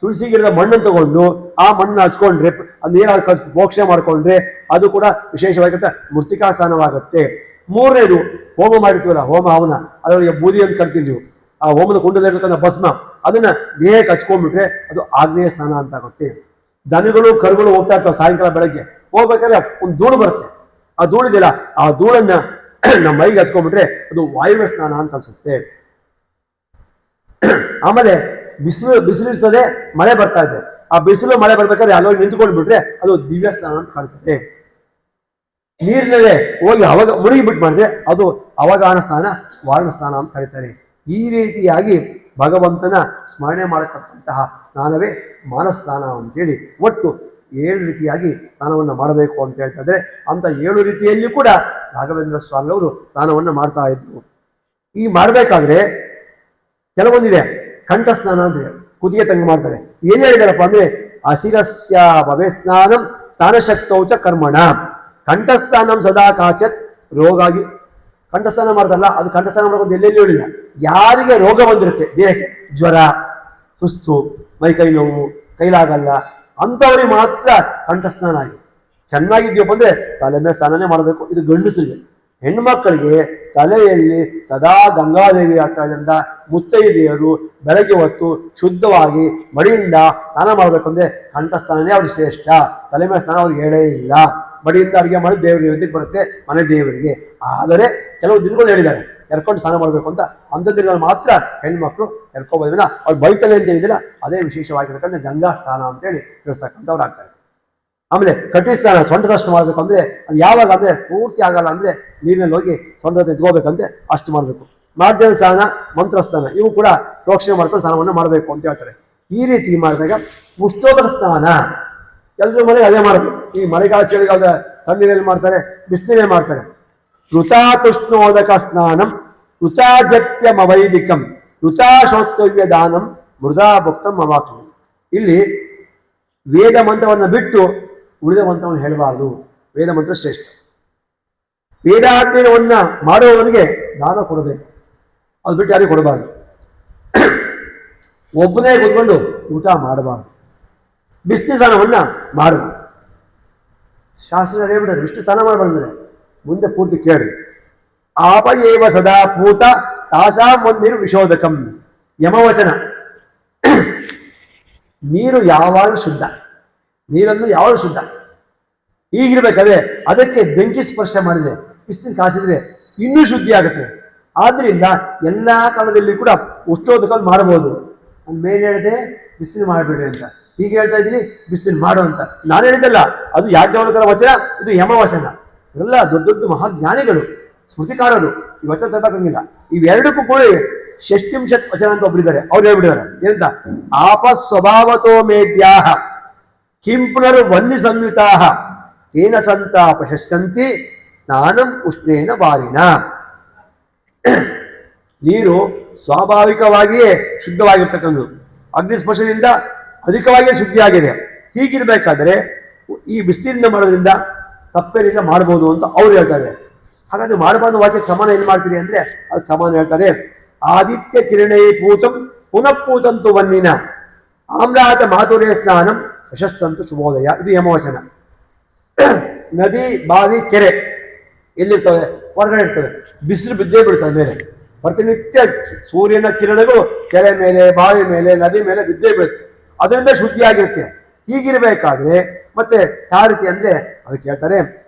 ತುಳಸಿ ಗಿಡದ ಮಣ್ಣನ್ನು ತಗೊಂಡು ಆ ಮಣ್ಣನ್ನು ಹಚ್ಕೊಂಡ್ರೆ, ಅದು ನೀರಾಗಿ ಕಳಿಸಿ ಮೋಕ್ಷ ಮಾಡ್ಕೊಂಡ್ರೆ ಅದು ಕೂಡ ವಿಶೇಷವಾಗಿರುತ್ತೆ, ಮೃತ್ತಿಕಾ ಸ್ನಾನವಾಗುತ್ತೆ. 3ನೇದು ಹೋಮ ಮಾಡಿರ್ತೀವಲ್ಲ, ಹೋಮ ಹವನ, ಅದರೊಳಗೆ ಬೂದಿ ಅಂತ ಕರಿತೀವಿ ನೀವು. ಆ ಹೋಮದ ಕುಂಡದಲ್ಲಿರ್ತಕ್ಕಂಥ ಭಸ್ಮ ಅದನ್ನ ದೇಹಕ್ಕೆ ಹಚ್ಕೊಂಡ್ಬಿಟ್ರೆ ಅದು ಆಗ್ನೇಯ ಸ್ನಾನ ಅಂತ ಆಗುತ್ತೆ. ದನಗಳು ಕರುಗಳು ಹೋಗ್ತಾ ಇರ್ತಾವೆ, ಸಾಯಂಕಾಲ ಬೆಳಗ್ಗೆ ಹೋಗ್ಬೇಕಾದ್ರೆ ಒಂದು ಧೂಳು ಬರುತ್ತೆ. ಆ ಧೂಳಿದೆಯಲ್ಲ, ಆ ಧೂಳನ್ನ ನಮ್ಮ ಮೈಗೆ ಹಚ್ಕೊಂಡ್ಬಿಟ್ರೆ ಅದು ವಾಯುವ್ಯ ಸ್ನಾನ ಅಂತ ಅನ್ಸುತ್ತೆ. ಆಮೇಲೆ ಬಿಸಿಲು ಇರ್ತದೆ, ಮಳೆ ಬರ್ತಾ ಇದೆ. ಆ ಬಿಸಿಲು ಮಳೆ ಬರ್ಬೇಕಾದ್ರೆ ಅಲ್ಲೋಗಿ ನಿಂತ್ಕೊಂಡು ಬಿಟ್ರೆ ಅದು ದಿವ್ಯ ಸ್ನಾನ ಅಂತ ಕಾಣ್ತದೆ. ನೀರಿನಲ್ಲೇ ಹೋಗಿ ಅವಾಗ ಮುಳುಗಿಬಿಟ್ಟು ಮಾಡಿದ್ರೆ ಅದು ಅವಗಾನ ಸ್ನಾನ, ವಾರಣ ಸ್ನಾನ ಅಂತ ಕರೀತಾರೆ. ಈ ರೀತಿಯಾಗಿ ಭಗವಂತನ ಸ್ಮರಣೆ ಮಾಡತಕ್ಕಂತಹ ಸ್ನಾನವೇ ಮಾನಸ ಸ್ನಾನ ಅಂತೇಳಿ ಒಟ್ಟು 7 ರೀತಿಯಾಗಿ ಸ್ನಾನವನ್ನು ಮಾಡಬೇಕು ಅಂತ ಹೇಳ್ತಾ ಇದ್ದಾರೆ. ಅಂತ 7 ರೀತಿಯಲ್ಲಿ ಕೂಡ ರಾಘವೇಂದ್ರ ಸ್ವಾಮಿಯವರು ಸ್ನಾನವನ್ನು ಮಾಡ್ತಾ ಇದ್ರು. ಈ ಮಾಡಬೇಕಾದ್ರೆ ಕೆಲವೊಂದಿದೆ, ಕಂಠ ಸ್ನಾನ ಅಂತಿದೆ, ಕುದಿಗೆ ತಂಗ ಮಾಡ್ತಾರೆ. ಏನ್ ಹೇಳಿದಾರಪ್ಪ ಅಂದ್ರೆ, ಅಶಿರಸ್ಯ ಭವೇ ಸ್ನಾನಂ ಸ್ನಾನಶಕ್ತೌಚ ಕರ್ಮಣ ಕಂಠಸ್ಥಾನಂ ಸದಾ ಕಾಚತ್ ರೋಗಾಗಿ. ಕಂಠಸ್ಥಾನ ಮಾಡ್ತಾರಲ್ಲ, ಅದು ಕಂಠಸ್ಥಾನ ಮಾಡೋದು ಎಲ್ಲೆಲ್ಲಿ ಹೇಳಿಲ್ಲ. ಯಾರಿಗೆ ರೋಗ ಬಂದಿರುತ್ತೆ ದೇಹಕ್ಕೆ, ಜ್ವರ, ಸುಸ್ತು, ಮೈಕೈ ನೋವು, ಕೈಲಾಗಲ್ಲ, ಅಂಥವ್ರಿಗೆ ಮಾತ್ರ ಕಂಠಸ್ನಾನ ಆಗಿದೆ. ಚೆನ್ನಾಗಿದ್ಯಪ್ಪ ಅಂದ್ರೆ ತಲೆ ಮೇಲೆ ಸ್ನಾನನೇ ಮಾಡಬೇಕು. ಇದು ಗಂಡಸರಿಗೆ. ಹೆಣ್ಮಕ್ಕಳಿಗೆ ತಲೆಯಲ್ಲಿ ಸದಾ ಗಂಗಾದೇವಿ ಆಗ್ತಾದ್ರಿಂದ ಮುತ್ತೈದೆಯರು ಬೆಳಗ್ಗೆ ಹೊತ್ತು ಶುದ್ಧವಾಗಿ ಮಡಿಯಿಂದ ಸ್ನಾನ ಮಾಡಬೇಕು ಅಂದ್ರೆ ಕಂಠಸ್ನಾನನೇ ಅವ್ರಿಗೆ ಶ್ರೇಷ್ಠ. ತಲೆ ಮೇಲೆ ಸ್ನಾನ ಅವ್ರಿಗೆ ಹೇಳೇ ಇಲ್ಲ. ಮಡಿಯಿಂದ ಅಡುಗೆ ಮಾಡಿ ದೇವರಿಗೆ ನೈವೇದ್ಯಕ್ಕೆ ಬರುತ್ತೆ, ಮನೆ ದೇವರಿಗೆ. ಆದರೆ ಕೆಲವು ದಿನಗಳು ಹೇಳಿದ್ದಾರೆ ಎರ್ಕೊಂಡು ಸ್ನಾನ ಮಾಡಬೇಕು ಅಂತ. ಅಂಥ ದಿನಗಳು ಮಾತ್ರ ಹೆಣ್ಮಕ್ಳು ಎರ್ಕೋಬೋದಿಲ್ಲ. ಅವ್ರು ಬೈತಲೆ ಅಂತ ಹೇಳಿದಿಲ್ಲ, ಅದೇ ವಿಶೇಷವಾಗಿರ್ತಕ್ಕಂಥ ಗಂಗಾ ಸ್ನಾನ ಅಂತೇಳಿ ತಿಳಿಸ್ತಕ್ಕಂಥವ್ರು ಆಗ್ತಾರೆ. ಆಮೇಲೆ ಕಟ್ಟಿ ಸ್ನಾನ, ಸೊಂಟದಷ್ಟು ಮಾಡಬೇಕು ಅಂದ್ರೆ ಅದು ಯಾವಾಗ ಅಂದ್ರೆ ಪೂರ್ತಿ ಆಗಲ್ಲ ಅಂದ್ರೆ ನೀರಿನಲ್ಲಿ ಹೋಗಿ ಸೊಂಟ ಎತ್ಕೋಬೇಕಂತೆ ಅಷ್ಟು ಮಾಡಬೇಕು. ಮಾರ್ಜನ ಸ್ನಾನ, ಮಂತ್ರ ಸ್ನಾನ, ಇವು ಕೂಡ ಪ್ರೋಕ್ಷಣೆ ಮಾಡ್ಕೊಂಡು ಸ್ನಾನವನ್ನು ಮಾಡಬೇಕು ಅಂತ ಹೇಳ್ತಾರೆ. ಈ ರೀತಿ ಮಾಡಿದಾಗ ಉಷ್ಣೋದಕ ಸ್ನಾನ ಎಲ್ಲರೂ ಮನೆಗೆ ಅದೇ ಮಾಡೋದು. ಈ ಮಳೆಗಾಲ ಚಳಿಗಾಲದ ತಣ್ಣೀರಲ್ಲಿ ಮಾಡ್ತಾರೆ, ಬಿಸಿಲೇ ಮಾಡ್ತಾರೆ. ಋತಾತುಷ್ಣೋದಕ ಸ್ನಾನಂ ಋತಾಜಪ್ಯಮವೈದಿಕಂ ಋತಾಶೋತ್ತವ್ಯ ದಾನಂ ಮೃದಾ ಭಕ್ತಂ ಅವಾಕ್ತು. ಇಲ್ಲಿ ವೇದ ಮಂತ್ರವನ್ನು ಬಿಟ್ಟು ಉಳಿದ ಮಂತ್ರವನ್ನು ಹೇಳಬಾರದು. ವೇದ ಮಂತ್ರ ಶ್ರೇಷ್ಠ. ವೇದಾಧ್ಯಯನವನ್ನ ಮಾಡುವವನಿಗೆ ದಾನ ಕೊಡಬೇಕು, ಅದು ಬಿಟ್ಟು ಯಾರಿಗೂ ಕೊಡಬಾರ್ದು. ಒಬ್ಬನೇ ಕೂತ್ಕೊಂಡು ಊಟ ಮಾಡಬಾರ್ದು. ವಿಷ್ಣು ಸ್ನಾನವನ್ನ ಮಾಡಬಾರ್ದು. ಶಾಸ್ತ್ರ ಹೇಳ್ಬಿಟ್ಟಾರೆ ವಿಷ್ಣು ಸ್ನಾನ ಮಾಡಬಾರ್ದು. ಮುಂದೆ ಪೂರ್ತಿ ಕೇಳಿ. ಆಪಯೇವ ಸದಾ ಪೂತ ತಾಸಾಂ ಒಂದಿರು ವಿಶೋಧಕಂ. ಯಮವಚನ, ನೀರು ಯಾವಾಗಲೂ ಶುದ್ಧ, ನೀರನ್ನು ಯಾವಾಗಲೂ ಶುದ್ಧ ಹೀಗಿರ್ಬೇಕಾದ್ರೆ ಅದಕ್ಕೆ ಬೆಂಕಿ ಸ್ಪರ್ಶ ಮಾಡಿದ್ರೆ, ಬಿಸಿಲು ಕಾಸಿದ್ರೆ ಇನ್ನೂ ಶುದ್ಧಿ ಆಗುತ್ತೆ. ಆದ್ರಿಂದ ಎಲ್ಲಾ ಕಾಲದಲ್ಲಿ ಕೂಡ ಉಷ್ಣೋದಕವನ್ನು ಮಾಡಬಹುದು. ನಾನು ಮೇಲೆ ಹೇಳಿದೆ ಬಿಸಿಲು ಮಾಡಬೇಡ್ರಿ ಅಂತ, ಹೀಗೆ ಹೇಳ್ತಾ ಇದ್ದೀನಿ ಬಿಸಿಲು ಮಾಡು ಅಂತ. ನಾನು ಹೇಳಿದ್ದಲ್ಲ, ಅದು ಯಾಜ್ಞವಲ್ಕರ ವಚನ, ಇದು ಯಮವಚನ. ಇವರೆಲ್ಲ ದೊಡ್ಡ ದೊಡ್ಡ ಮಹಾಜ್ಞಾನಿಗಳು, ಸ್ಮೃತಿಕಾರರು. ಈ ವಚನ ತಗೋಂಗಿಲ್ಲ. ಇವೆರಡಕ್ಕೂ ಕೂಡ ಷಷ್ಟಿಂಶತ್ ವಚನ ಅಂತ ಒಬ್ಬರಿದ್ದಾರೆ, ಅವ್ರು ಹೇಳ್ಬಿಟ್ಟಿದ್ದಾರೆ ಏನಂತ, ಆಪ ಸ್ವಭಾವತೋ ಮೇದ್ಯಾಹ ಕಿಂ ಪುನರ್ ವನ್ನಿ ಸಂಯುತಾ ತೇನ ಸಂತ ಪ್ರಶಸ್ಸಂತಿ ಸ್ನಾನಂ ಉಷ್ಣೇನ ಬಾರಿನ. ನೀರು ಸ್ವಾಭಾವಿಕವಾಗಿಯೇ ಶುದ್ಧವಾಗಿರ್ತಕ್ಕಂಥದ್ದು, ಅಗ್ನಿಸ್ಪರ್ಶದಿಂದ ಅಧಿಕವಾಗಿಯೇ ಶುದ್ಧಿಯಾಗಿದೆ. ಹೀಗಿರ್ಬೇಕಾದ್ರೆ ಈ ಬಿಸಿಲಿನಿಂದ ಮಾಡೋದ್ರಿಂದ ತಪ್ಪೇನಿಲ್ಲ, ಮಾಡ್ಬೋದು ಅಂತ ಅವ್ರು ಹೇಳ್ತಾರೆ. ಹಾಗಾದ್ರೆ ಮಾಡಬಾರ್ದು ವಾಕ್ಯ ಸಮಾನ ಏನ್ ಮಾಡ್ತೀರಿ ಅಂದ್ರೆ ಅದು ಸಮಾನ ಹೇಳ್ತಾರೆ. ಆದಿತ್ಯ ಕಿರಣೈ ಪೂತಂ ಪುನಃಪೂತಂತು ವನ್ನಿನ ಆಮ್ರಾಟ ಮಾಧುರ್ಯ ಸ್ನಾನಂ ಯಶಸ್ತಂತು ಶುಭೋದಯ. ಇದು ಯಮವಚನ. ನದಿ, ಬಾವಿ, ಕೆರೆ ಎಲ್ಲಿರ್ತವೆ? ಹೊರಗಡೆ ಇರ್ತವೆ. ಬಿಸಿಲು ಬಿದ್ದೇ ಬಿಡ್ತವೆ ಮೇಲೆ. ಪ್ರತಿನಿತ್ಯ ಸೂರ್ಯನ ಕಿರಣಗಳು ಕೆರೆ ಮೇಲೆ, ಬಾವಿ ಮೇಲೆ, ನದಿ ಮೇಲೆ ಬಿದ್ದೇ ಬೀಳುತ್ತೆ. ಅದರಿಂದ ಶುದ್ಧಿಯಾಗಿರುತ್ತೆ. ಹೀಗಿರಬೇಕಾದ್ರೆ ಮತ್ತೆ ಯಾವ ರೀತಿ ಅಂದ್ರೆ ಅದಕ್ಕೆ ಹೇಳ್ತಾರೆ,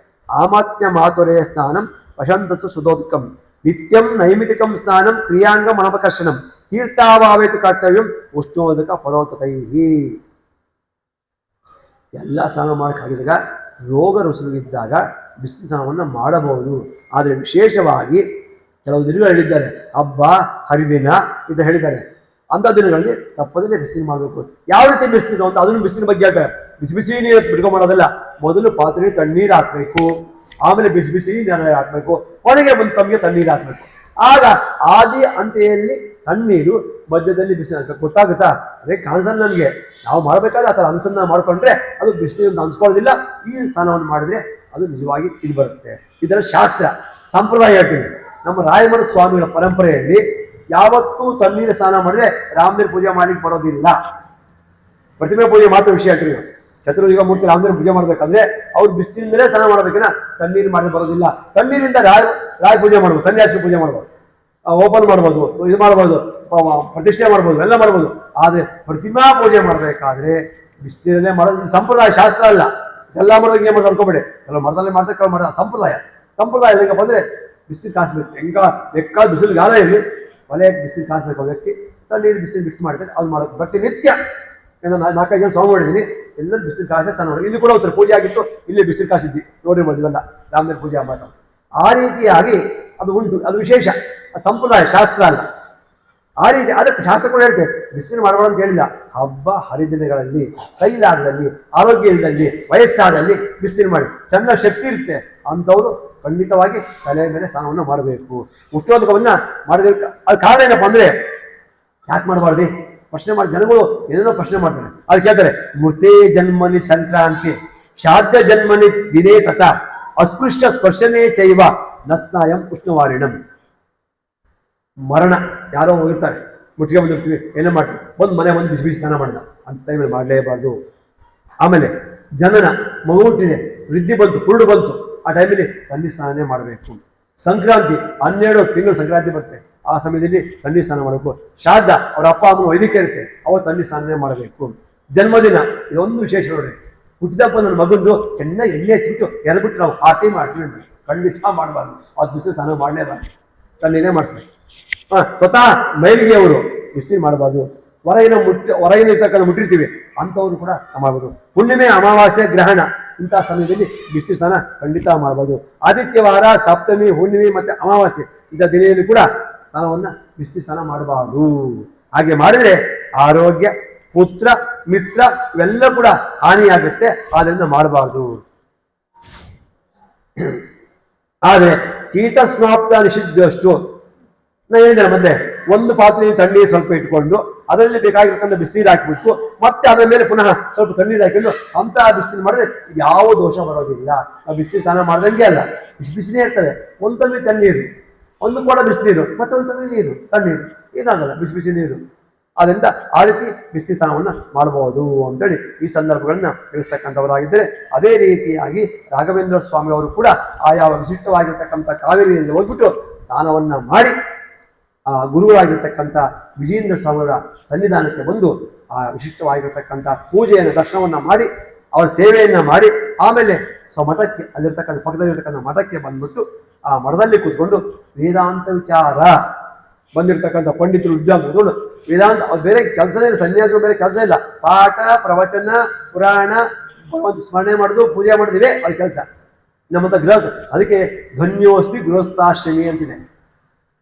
ಆಮಾತ್ಮ್ಯ ಮಾತುರೆಯ ಸ್ನಾನಂ ವಸಂತತು ಸುಧೋದಕಂ ನಿತ್ಯಂ ನೈಮಿತಿಕಂ ಸ್ನಾನಂ ಕ್ರಿಯಾಂಗ ಮನಪಕರ್ಷಣಂ ತೀರ್ಥಾವಾವೇತು ಕರ್ತವ್ಯಂ ಉಷ್ಣೋದಕ ಪರೋತತೈ. ಎಲ್ಲ ಸ್ನಾನ ಮಾಡೋಕ್ಕಾಗಿದ್ದಾಗ ರೋಗ ರುಚಿಗಿದ್ದಾಗ ಬಿಸಿಲು ಸ್ನಾನವನ್ನು ಮಾಡಬಹುದು. ಆದರೆ ವಿಶೇಷವಾಗಿ ಕೆಲವು ದಿನಗಳು ಹೇಳಿದ್ದಾರೆ, ಹಬ್ಬ ಹರಿದಿನ ಅಂತ ಹೇಳಿದ್ದಾರೆ. ಅಂಥ ದಿನಗಳಲ್ಲಿ ತಪ್ಪದೇ ಬಿಸಿಲು ಮಾಡಬೇಕು. ಯಾವ ರೀತಿ ಬಿಸಿಲು ಅಂತ ಅದನ್ನು ಬಿಸಿಲಿನ ಬಗ್ಗೆ ಹೇಳ್ತಾರೆ. ಬಿಸಿ ಬಿಸಿ ನೀರು ಬಿಟ್ಕೊಂಡ್ಬರೋದಲ್ಲ. ಮೊದಲು ಪಾತ್ರೆ ತಣ್ಣೀರು ಹಾಕಬೇಕು, ಆಮೇಲೆ ಬಿಸಿ ಬಿಸಿ ನೀರು ಹಾಕಬೇಕು, ಕೊನೆಗೆ ಒಂದು ತಮಗೆ ತಣ್ಣೀರು ಹಾಕಬೇಕು. ಆಗ ಆದಿ ಅಂತೆಯಲ್ಲಿ ತಣ್ಣೀರು, ಮಧ್ಯದಲ್ಲಿ ಬಿಸಿಲು ಗೊತ್ತಾಗುತ್ತಾ? ಅದೇ ಕಾಣಿಸಲ್ಲ ನಮಗೆ. ನಾವು ಮಾಡಬೇಕಾದ್ರೆ ಆ ಥರ ಅನುಸಂಧಾನ ಮಾಡಿಕೊಂಡ್ರೆ ಅದು ಬಿಸಿಲು ಅನ್ಸ್ಕೊಳ್ಳೋದಿಲ್ಲ. ಈ ಸ್ನಾನವನ್ನು ಮಾಡಿದ್ರೆ ಅದು ನಿಜವಾಗಿ ಇದು ಬರುತ್ತೆ. ಇದರ ಶಾಸ್ತ್ರ ಸಂಪ್ರದಾಯ ಹೇಳ್ತೀನಿ. ನಮ್ಮ ರಾಯಮಠ ಸ್ವಾಮಿಗಳ ಪರಂಪರೆಯಲ್ಲಿ ಯಾವತ್ತೂ ತಣ್ಣೀರು ಸ್ನಾನ ಮಾಡಿದ್ರೆ ರಾಮದೇವ್ರ ಪೂಜೆ ಮಾಡ್ಲಿಕ್ಕೆ ಬರೋದಿಲ್ಲ. ಪ್ರತಿಮೆ ಪೂಜೆ ಮಾತ್ರ ವಿಷಯ ಹೇಳ್ತೀವಿ. ಚತುರ್ಯುಗ ಮೂರ್ತಿ ರಾಮದೇವ್ರ ಪೂಜೆ ಮಾಡ್ಬೇಕಂದ್ರೆ ಅವ್ರು ಬಿಸಿಲಿಂದಲೇ ಸ್ನಾನ ಮಾಡ್ಬೇಕನ್ನ ತಣ್ಣೀರು ಮಾಡಿದ್ರೆ ಬರೋದಿಲ್ಲ. ತಣ್ಣೀರಿಂದ ರಾಯ ಪೂಜೆ ಮಾಡ್ಬೋದು, ಸನ್ಯಾಸಿ ಪೂಜೆ ಮಾಡ್ಬೋದು, ಓಪನ್ ಮಾಡ್ಬೋದು, ಇದು ಮಾಡ್ಬೋದು, ಪ್ರತಿಷ್ಠೆ ಮಾಡ್ಬೋದು, ಎಲ್ಲ ಮಾಡ್ಬೋದು. ಆದರೆ ಪ್ರತಿಮಾ ಪೂಜೆ ಮಾಡಬೇಕಾದ್ರೆ ಬಿಸಿಲೇ ಮಾಡೋದು ಸಂಪ್ರದಾಯ, ಶಾಸ್ತ್ರ ಅಲ್ಲ. ಎಲ್ಲ ಮಾಡೋದಕ್ಕೆ ಏನು ಮಾಡೋದು ಅನ್ಕೋಬೇಡಿ. ಕೆಲವು ಮರದಲ್ಲೇ ಮಾಡ್ತಾರೆ, ಕೆಲವು ಮಾಡೋದು ಸಂಪ್ರದಾಯ. ಸಂಪ್ರದಾಯ ಈಗ ಬಂದರೆ ಬಿಸಿಲು ಕಾಯಿಸ್ಬೇಕು. ಲೆಕ್ಕ ಬಿಸಿಲು ಗಾಲ ಇರಲಿ, ಒಲೆ ಬಿಸಿಲು ಕಾಯಿಸ್ಬೇಕು. ವ್ಯಕ್ತಿ ತಣ್ಣೀರು ಬಿಸಿಲು ಮಿಕ್ಸ್ ಮಾಡಿದ್ರೆ ಅದು ಮಾಡೋದು ಪ್ರತಿನಿತ್ಯ. ನಾಲ್ಕೈದು ಜನ ಸ್ವಾಮಿ ಮಾಡಿದ್ದೀನಿ, ಎಲ್ಲರೂ ಬಿಸಿಲು ಕಾಯಿಸಿ ತಾನು ನೋಡಿ. ಇಲ್ಲಿ ಕೂಡ ಒಂದ್ಸರಿ ಪೂಜೆ ಆಗಿತ್ತು, ಇಲ್ಲಿ ಬಿಸಿಲು ಕಾಯಿಸಿದ್ವಿ ನೋಡಿರ್ಬೋದು. ಇವೆಲ್ಲ ರಾಮದೇವ್ರ ಪೂಜೆ ಹಬ್ಬ. ಆ ರೀತಿಯಾಗಿ ಅದು ಉಂಟು. ಅದು ವಿಶೇಷ, ಅದು ಸಂಪ್ರದಾಯ, ಶಾಸ್ತ್ರ ಅಲ್ಲ. ಆ ರೀತಿ ಅದಕ್ಕೆ ಶಾಸ್ತ್ರ ಕೂಡ ಹೇಳ್ತೇವೆ ಬಿಸಿಲು ಮಾಡಬಾರ್ದು ಅಂತ ಹೇಳಿಲ್ಲ. ಹಬ್ಬ ಹರಿದಿನಗಳಲ್ಲಿ, ಕೈಲಾಗದಲ್ಲಿ, ಆರೋಗ್ಯ ಇಲ್ಲದಲ್ಲಿ, ವಯಸ್ಸಾದಲ್ಲಿ ಬಿಸಿಲು ಮಾಡಿ. ಚೆನ್ನಾಗಿ ಶಕ್ತಿ ಇರುತ್ತೆ ಅಂಥವ್ರು ಖಂಡಿತವಾಗಿ ತಲೆ ಮೇಲೆ ಸ್ನಾನವನ್ನು ಮಾಡಬೇಕು. ಉಷ್ಣೋದಕವನ್ನು ಮಾಡಿದ್ರೆ ಅದು ಕಾರಣ ಏನಪ್ಪ ಅಂದರೆ, ಯಾಕೆ ಮಾಡಬಾರ್ದು ಪ್ರಶ್ನೆ ಮಾಡಿ ಜನಗಳು ಏನೇನೋ ಪ್ರಶ್ನೆ ಮಾಡ್ತಾರೆ. ಅದು ಕೇಳ್ತಾರೆ, ಮೃತೇ ಜನ್ಮನಿ ಸಂಕ್ರಾಂತಿ ಶಾದ್ಯ ಜನ್ಮನಿ ದಿನೇ ತಥಾ ಅಸ್ಪೃಶ್ಯ ಸ್ಪರ್ಶನೇ ಚೈವ ನಸ್ನಾಯಂ ಉಷ್ಣವಾರಿಣಂ. ಮರಣ ಯಾರೋ ಹೋಗಿರ್ತಾರೆ, ಮುಟ್ಟಿಗೆ ಬಂದಿರ್ತೀವಿ, ಏನೇ ಮಾಡ್ತೀವಿ, ಒಂದು ಮನೆ ಒಂದು ಬಿಸಿ ಬಿಸಿ ಸ್ನಾನ ಮಾಡಿದ ಅಂತ ಟೈಮಲ್ಲಿ ಮಾಡಲೇಬಾರ್ದು. ಆಮೇಲೆ ಜನನ, ಮಗು ಹುಟ್ಟಿದೆ, ವೃದ್ಧಿ ಬಂತು, ಕುರುಡು ಬಂತು, ಆ ಟೈಮಲ್ಲಿ ತಣ್ಣೀರು ಸ್ನಾನನೇ ಮಾಡಬೇಕು. ಸಂಕ್ರಾಂತಿ 12 ತಿಂಗಳು ಸಂಕ್ರಾಂತಿ ಬರುತ್ತೆ, ಆ ಸಮಯದಲ್ಲಿ ತಣ್ಣೀರು ಸ್ನಾನ ಮಾಡಬೇಕು. ಶ್ರಾದ್ದ, ಅವ್ರ ಅಪ್ಪ ಅಮ್ಮ ವೈದಿಕ ಇರುತ್ತೆ, ಅವ್ರು ತಣ್ಣೀರು ಸ್ನಾನನೇ ಮಾಡಬೇಕು. ಜನ್ಮದಿನ ಇದೊಂದು ವಿಶೇಷ ನೋಡ್ರಿ. ಹುಟ್ಟಿದಪ್ಪ ನನ್ನ ಮಗಂದು ಚೆನ್ನಾಗಿ ಎಣ್ಣೆ ಹಚ್ಚಿಬಿಟ್ಟು ಎಲ್ಬಿಟ್ಟು ನಾವು ಪಾರ್ಟಿ ಮಾಡ್ತೀವಿ ಅಂತ ಖಂಡಿತ ಮಾಡಬಾರ್ದು. ಅದು ಬಿಸಿಲು ಸ್ನಾನ ಮಾಡಲೇಬಾರ್ದು, ತಣ್ಣೀರೇ ಮಾಡಿಸ್ಬೇಕು. ಸ್ವತಃ ಮೈಲಿಗೆ ಅವರು ಬಿಸಿಲು ಮಾಡಬಾರ್ದು. ಹೊರಗಿನ ಇರ್ತಕ್ಕಂಥ ಮುಟ್ಟಿರ್ತೀವಿ ಅಂಥವ್ರು ಕೂಡ ಮಾಡ್ಬೋದು. ಹುಣ್ಣಿಮೆ, ಅಮಾವಾಸ್ಯೆ, ಗ್ರಹಣ ಇಂಥ ಸಮಯದಲ್ಲಿ ಬಿಸಿಲು ಸ್ನಾನ ಖಂಡಿತ ಮಾಡಬಾರ್ದು. ಆದಿತ್ಯವಾರ, ಸಪ್ತಮಿ, ಹುಣ್ಣಿಮೆ ಮತ್ತು ಅಮಾವಾಸ್ಯೆ ಇಂಥ ದಿನದಲ್ಲಿ ಕೂಡ ಸ್ನಾನವನ್ನು ಬಿಸಿಲು ಸ್ನಾನ ಮಾಡಬಾರ್ದು. ಹಾಗೆ ಮಾಡಿದರೆ ಆರೋಗ್ಯ, ಪುತ್ರ, ಮಿತ್ರ ಇವೆಲ್ಲ ಕೂಡ ಹಾನಿಯಾಗುತ್ತೆ. ಆದ್ದರಿಂದ ಮಾಡಬಾರ್ದು. ಆದರೆ ಶೀತ ಸ್ನಾಪ್ತ ನಿಷಿದ್ಧಷ್ಟು ನಾನು ಹೇಳಿದ್ದೇನೆ ಮೊದಲೇ, ಒಂದು ಪಾತ್ರೆಯಲ್ಲಿ ತಣ್ಣೀರು ಸ್ವಲ್ಪ ಇಟ್ಕೊಂಡು ಅದರಲ್ಲಿ ಬೇಕಾಗಿರ್ತಕ್ಕಂಥ ಬಿಸಿನೀರು ಹಾಕಿಬಿಟ್ಟು ಮತ್ತೆ ಅದರ ಮೇಲೆ ಪುನಃ ಸ್ವಲ್ಪ ತಣ್ಣೀರು ಹಾಕಿಕೊಂಡು ಅಂತಹ ಬಿಸಿಲು ಮಾಡಿದ್ರೆ ಯಾವ ದೋಷ ಬರೋದಿಲ್ಲ. ನಾವು ಬಿಸಿಲು ಸ್ನಾನ ಮಾಡ್ದಂಗೆ ಅಲ್ಲ, ಬಿಸಿ ಬಿಸಿನೇ ಇರ್ತದೆ. ಒಂದು ತಣ್ಣೀರು ತಣ್ಣೀರು, ಒಂದು ಕೂಡ ಬಿಸಿನೀರು, ಮತ್ತೆ ಒಂದು ತಣ್ಣೀರು ನೀರು, ತಣ್ಣೀರು, ಏನಾಗಲ್ಲ, ಬಿಸಿ ಬಿಸಿ ನೀರು. ಆದ್ದರಿಂದ ಆ ರೀತಿ ಬಿಸಿಲು ಸ್ನಾನವನ್ನು ಮಾಡಬಹುದು ಅಂತೇಳಿ ಈ ಸಂದರ್ಭಗಳನ್ನ ತಿಳಿಸ್ತಕ್ಕಂಥವರಾಗಿದ್ದರೆ, ಅದೇ ರೀತಿಯಾಗಿ ರಾಘವೇಂದ್ರ ಸ್ವಾಮಿ ಅವರು ಕೂಡ ಆಯಾ ವಿಶಿಷ್ಟವಾಗಿರ್ತಕ್ಕಂಥ ಕಾವೇರಿಯಲ್ಲಿ ಹೋಗ್ಬಿಟ್ಟು ಸ್ನಾನವನ್ನು ಮಾಡಿ ಆ ಗುರುಗಳಾಗಿರ್ತಕ್ಕಂಥ ವಿಜೇಂದ್ರ ಸ್ವಾಮಿಯವರ ಸನ್ನಿಧಾನಕ್ಕೆ ಬಂದು ಆ ವಿಶಿಷ್ಟವಾಗಿರ್ತಕ್ಕಂಥ ಪೂಜೆಯನ್ನು, ದರ್ಶನವನ್ನು ಮಾಡಿ ಅವರ ಸೇವೆಯನ್ನು ಮಾಡಿ ಆಮೇಲೆ ಮಠಕ್ಕೆ, ಅಲ್ಲಿರ್ತಕ್ಕಂಥ ಪಕ್ಕದಲ್ಲಿರ್ತಕ್ಕಂಥ ಮಠಕ್ಕೆ ಬಂದ್ಬಿಟ್ಟು ಆ ಮಠದಲ್ಲಿ ಕೂತ್ಕೊಂಡು ವೇದಾಂತ ವಿಚಾರ ಬಂದಿರತಕ್ಕಂಥ ಪಂಡಿತರು, ವಿದ್ವಾಂಸರು ವೇದಾಂತ, ಅದು ಬೇರೆ ಕೆಲಸನೇ ಇಲ್ಲ, ಸನ್ಯಾಸರು ಬೇರೆ ಕೆಲಸ ಇಲ್ಲ. ಪಾಠ, ಪ್ರವಚನ, ಪುರಾಣ, ಭಗವಂತ ಸ್ಮರಣೆ ಮಾಡೋದು, ಪೂಜೆ ಮಾಡೋದಿವೆ ಅದು ಕೆಲಸ. ನಮ್ಮಂಥ ಗೃಹಸ್ಥ, ಅದಕ್ಕೆ ಧನ್ಯೋಸ್ಮಿ ಗೃಹಸ್ಥಾಶ್ರಮಿ ಅಂತಿದೆ.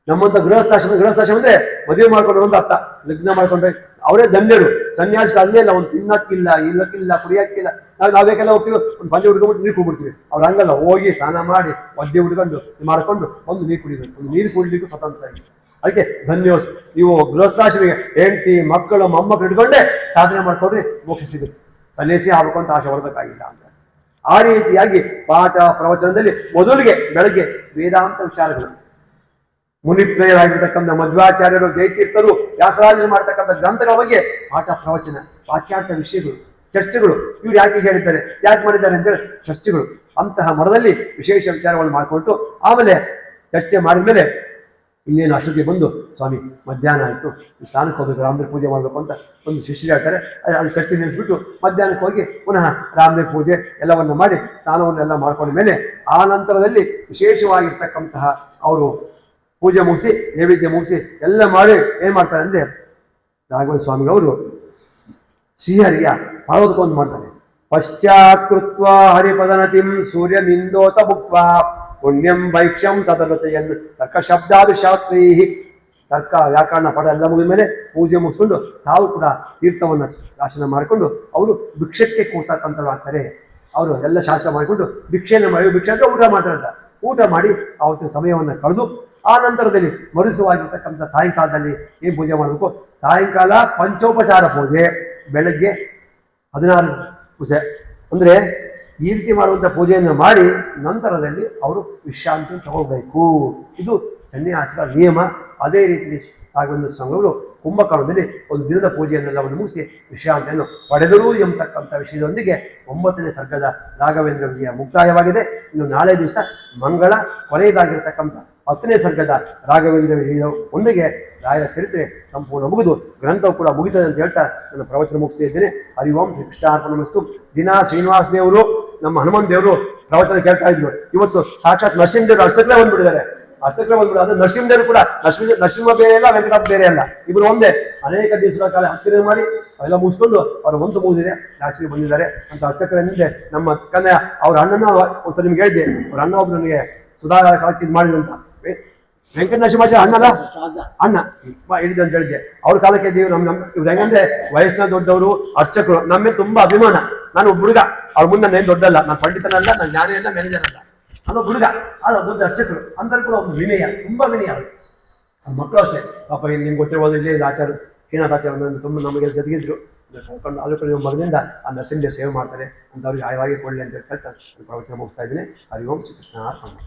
ನಮ್ಮಂಥ ಗೃಹಸ್ಥಾಶ್ರಮ ಅಂದರೆ ಮದುವೆ ಮಾಡ್ಕೊಂಡ್ರು ಅಂತ ಅರ್ಥ. ಲಗ್ನ ಮಾಡ್ಕೊಂಡ್ರೆ ಅವರೇ ಧನ್ಯರು. ಸನ್ಯಾಸಿಗೆ ಅಲ್ಲೇ ಇಲ್ಲ, ಒಂದು ತಿನ್ನಕ್ಕಿಲ್ಲ, ಇಲ್ಲಕ್ಕಿಲ್ಲ, ಕುಡಿಯಕ್ಕಿಲ್ಲ. ನಾವೇಕೆಲ್ಲ ಹೋಗ್ತೀವಿ, ಒಂದು ಪಂದ್ಯ ಹುಡ್ಕೊಂಡ್ಬಿಟ್ಟು ನೀರು ಕುಡ್ಬಿಡ್ತೀವಿ. ಅವ್ರು ಹಂಗಲ್ಲ, ಹೋಗಿ ಸ್ನಾನ ಮಾಡಿ ಒದ್ದೆ ಹುಡ್ಕೊಂಡು ಮಾಡ್ಕೊಂಡು ಒಂದು ನೀರು ಕುಡಿಬೇಕು. ಒಂದು ನೀರು ಕುಡಿಲಿಕ್ಕೂ ಸ್ವತಂತ್ರ ಇದೆ. ಅದಕ್ಕೆ ಧನ್ಯೋಸ್. ನೀವು ಗೃಹಸ್ಥಾಶ್ರಮಿಗೆ ಹೆಂಡತಿ, ಮಕ್ಕಳು, ಮೊಮ್ಮಕ್ಕಳು ಇಟ್ಕೊಂಡೆ ಸಾಧನೆ ಮಾಡ್ಕೊಂಡ್ರೆ ಮೋಕ್ಷ ಸಿಗುತ್ತೆ. ಸನ್ಯಾಸಿ ಆಗ್ಬೇಕು ಅಂತ ಆಸೆ ಹೊರಬೇಕಾಗಿಲ್ಲ ಅಂತ. ಆ ರೀತಿಯಾಗಿ ಪಾಠ ಪ್ರವಚನದಲ್ಲಿ ಮೊದಲಿಗೆ ಬೆಳಗ್ಗೆ ವೇದಾಂತ ವಿಚಾರಗಳು, ಮುನಿತ್ರಯರಾಗಿರ್ತಕ್ಕಂಥ ಮಧ್ವಾಚಾರ್ಯರು, ಜಯತೀರ್ಥರು, ವ್ಯಾಸರಾಜರು ಮಾಡತಕ್ಕಂಥ ಗ್ರಂಥಗಳ ಬಗ್ಗೆ ಪಾಠ ಪ್ರವಚನ, ವಾಕ್ಯಾರ್ಥ ವಿಷಯಗಳು, ಚರ್ಚೆಗಳು. ಇವ್ರು ಯಾಕೆ ಹೇಳಿದ್ದಾರೆ, ಯಾಕೆ ಮಾಡಿದ್ದಾರೆ ಅಂತೇಳಿ ಚರ್ಚೆಗಳು. ಅಂತಹ ಮಠದಲ್ಲಿ ವಿಶೇಷ ವಿಚಾರಗಳನ್ನು ಮಾಡಿಕೊಟ್ಟು ಆಮೇಲೆ ಚರ್ಚೆ ಮಾಡಿದ ಮೇಲೆ ಇನ್ನೇನು ಅಷ್ಟೊತ್ತಿಗೆ ಬಂದು, ಸ್ವಾಮಿ ಮಧ್ಯಾಹ್ನ ಆಯಿತು, ಸ್ನಾನಕ್ಕೆ ಹೋಗ್ಬೇಕು, ರಾಮದೇವ ಪೂಜೆ ಮಾಡಬೇಕು ಅಂತ ಒಂದು ಶಿಷ್ಯರು ಹೇಳ್ತಾರೆ. ಅಲ್ಲಿ ಚರ್ಚೆ ನಿಲ್ಲಿಸ್ಬಿಟ್ಟು ಮಧ್ಯಾಹ್ನಕ್ಕೆ ಹೋಗಿ ಪುನಃ ರಾಮದೇವ ಪೂಜೆ ಎಲ್ಲವನ್ನು ಮಾಡಿ ಸ್ನಾನವನ್ನೆಲ್ಲ ಮಾಡ್ಕೊಂಡ ಮೇಲೆ ಆ ನಂತರದಲ್ಲಿ ವಿಶೇಷವಾಗಿರ್ತಕ್ಕಂತಹ ಅವರು ಪೂಜೆ ಮುಗಿಸಿ ನೈವೇದ್ಯ ಮುಗಿಸಿ ಎಲ್ಲ ಮಾಡಿ ಏನು ಮಾಡ್ತಾರೆ ಅಂದರೆ, ರಾಘವೇಂದ್ರ ಸ್ವಾಮಿಗಳವರು ಶ್ರೀಹರಿಯ ಪಾದೋದಕವನ್ನು ಮಾಡ್ತಾರೆ. ಪಶ್ಚಾತ್ಕೃತ್ವ ಹರಿಪದನತಿಂ ಸೂರ್ಯಮಿಂದೋತ ಭುಕ್ತ್ವಾ ಪುಣ್ಯಂ ಭೈಕ್ಷ್ಯಂ ತದರಚಯನ್ ತರ್ಕ ಶಬ್ದಾದಿ ಶಾಸ್ತ್ರೀ. ತರ್ಕ ವ್ಯಾಕರಣ ಪಾಠ ಎಲ್ಲ ಮುಗಿದ ಮೇಲೆ ಪೂಜೆ ಮುಗಿಸ್ಕೊಂಡು ತಾವು ಕೂಡ ತೀರ್ಥವನ್ನು ರಾಶನ ಮಾಡಿಕೊಂಡು ಅವರು ಭಿಕ್ಷಕ್ಕೆ ಕೂತಕ್ಕಂಥವ್ರಾಗ್ತಾರೆ. ಅವರು ಎಲ್ಲ ಶಾಸ್ತ್ರ ಮಾಡಿಕೊಂಡು ಭಿಕ್ಷೆಯನ್ನು ಮಾಡಿ, ಭಿಕ್ಷೆ ಅಂದರೆ ಊಟ ಮಾಡ್ತಾರಂತ, ಊಟ ಮಾಡಿ ಆವತ್ತಿನ ಸಮಯವನ್ನು ಕಳೆದು ಆ ನಂತರದಲ್ಲಿ ಮರುಸವಾಗಿರ್ತಕ್ಕಂಥ ಸಾಯಂಕಾಲದಲ್ಲಿ ಏನು ಪೂಜೆ ಮಾಡಬೇಕು, ಸಾಯಂಕಾಲ ಪಂಚೋಪಚಾರ ಪೂಜೆ, ಬೆಳಗ್ಗೆ 16 ಪೂಜೆ. ಅಂದರೆ ಈ ರೀತಿ ಮಾಡುವಂಥ ಪೂಜೆಯನ್ನು ಮಾಡಿ ನಂತರದಲ್ಲಿ ಅವರು ವಿಶ್ರಾಂತಿ ತಗೋಬೇಕು. ಇದು ಸನ್ಯಾಸಿಗಳ ನಿಯಮ. ಅದೇ ರೀತಿ ರಾಘವೇಂದ್ರ ಸ್ವಾಮಿಗಳು ಕುಂಭಕರ್ಣದಲ್ಲಿ ಒಂದು ದಿನದ ಪೂಜೆಯನ್ನೆಲ್ಲವನ್ನು ಮುಗಿಸಿ ವಿಶ್ರಾಂತಿಯನ್ನು ಪಡೆದರು ಎಂಬತಕ್ಕಂಥ ವಿಷಯದೊಂದಿಗೆ 9ನೇ ಸರ್ಗದ ರಾಘವೇಂದ್ರ ವಿಜಯ ಮುಕ್ತಾಯವಾಗಿದೆ. ಇನ್ನು ನಾಳೆ ದಿವಸ ಮಂಗಳ ಕೊನೆಯದಾಗಿರ್ತಕ್ಕಂಥ 10ನೇ ಸರ್ಗದ ರಾಘವೇಂದ್ರ ವಿಜಯ ಒಂದಿಗೆ ರಾಯರ ಚರಿತ್ರೆ ಸಂಪೂರ್ಣ ಮುಗಿದು ಗ್ರಂಥವು ಕೂಡ ಮುಗಿತದೆ ಅಂತ ಹೇಳ್ತಾ ನನ್ನ ಪ್ರವಚನ ಮುಗಿಸ್ತಾ ಇದ್ದೇನೆ. ಹರಿ ಓಂ ಶ್ರೀ ಕೃಷ್ಣಾರ್ಪಣಮಸ್ತು. ದಿನ ಶ್ರೀನಿವಾಸ ದೇವರು, ನಮ್ಮ ಹನುಮಂತ ದೇವರು ಪ್ರವಚನ ಕೇಳ್ತಾ ಇದ್ರು. ಇವತ್ತು ಸಾಕ್ಷಾತ್ ನರಸಿಂಹದೇವರು ಅಷ್ಟಕ್ಲೇ ಬಂದ್ಬಿಟ್ಟಿದ್ದಾರೆ. ಅಷ್ಟಕ್ಲೇ ಬಂದ್ಬಿಟ್ಟು ಅದು ನರಸಿಂಹದೇವರು ಕೂಡ ನರಸಿಂಹ ಬೇರೆ ಅಲ್ಲ, ವೆಂಕಟಪ್ಪ ಬೇರೆ ಅಲ್ಲ, ಇಬ್ಬರು ಒಂದೇ. ಅನೇಕ ದಿವಸಗಳ ಕಾಲ ಅರ್ಚನೆ ಮಾಡಿ ಅವೆಲ್ಲ ಮುಗಿಸ್ಕೊಂಡು ಅವರು ಒಂದು ಮುಗಿದಿದೆ ರಾಶಿಗೆ ಬಂದಿದ್ದಾರೆ ಅಂತ ಅರ್ಚಕರಿಂದ ನಮ್ಮ ಕನ್ಯಾ ಅವ್ರ ಅಣ್ಣನ ಒಂದ್ಸಲ ನಿಮ್ಗೆ ಹೇಳಿದ್ದೆ. ಅವ್ರ ಅಣ್ಣ ಒಬ್ರು ನನಗೆ ಸುಧಾರ ಕಾಲಕ್ಕೆ ಇದು ಮಾಡಿದಂತ ವೆಂಕಟ ನರಸಿಂಹಾಚಾರ್ಯ ಅಣ್ಣಲ್ಲ, ಅಣ್ಣ ಹಿಡಿದು ಅಂತ ಹೇಳಿದ್ದೆ. ಅವ್ರ ಕಾಲಕ್ಕೆ ಇದ್ದೀವಿ. ಇವ್ರು ಹೆಂಗಂದ್ರೆ ವಯಸ್ಸಿನ ದೊಡ್ಡವರು, ಅರ್ಚಕರು, ನಮ್ಮ ಮೇಲೆ ತುಂಬಾ ಅಭಿಮಾನ. ನಾನು ಒಬ್ಬ ಹುಡುಗ, ಅವ್ರ ಮುಂದೆ ನಾನು ದೊಡ್ಡಲ್ಲ, ನಾನು ಪಂಡಿತನಲ್ಲ, ನಾನು ಜ್ಞಾನಿ ಅಲ್ಲ, ಮ್ಯಾನೇಜರ್ ಅಲ್ಲ, ನಾನು ಹುಡುಗ. ಆದ್ರೆ ದೊಡ್ಡ ಅರ್ಚಕರು ಅಂದರೂ ಕೂಡ ಒಂದು ವಿನಯ, ತುಂಬಾ ವಿನಯ ಅವರು. ಅವ್ರ ಮಕ್ಕಳು ಅಷ್ಟೇ ಪಾಪ. ನಿಮ್ಗೆ ಗೊತ್ತಿರ್ಬೋದು, ಇಲ್ಲಿ ಆಚಾರ ಶ್ರೀನಾಥಾಚಾರ್ಯ ತುಂಬ ನಮಗೆ ಜೊತೆಗಿದ್ರು. ಕರ್ಕೊಂಡು ಅಲ್ಲೂ ಕೂಡ ಮಗನಿಂದ ಆ ನರಸಿಂಹ ಸೇವೆ ಮಾಡ್ತಾರೆ ಅಂತ ಅವ್ರಿಗೆ ಆಯವಾಗಿ ಕೊಡಲಿ ಅಂತ ಹೇಳ್ತಾ ಪ್ರವಚನ ಮುಗಿಸ್ತಾ ಇದ್ದೀನಿ. ಹರಿ ಓಂ ಶ್ರೀ ಕೃಷ್ಣ ಅರ್ಪಣೆ.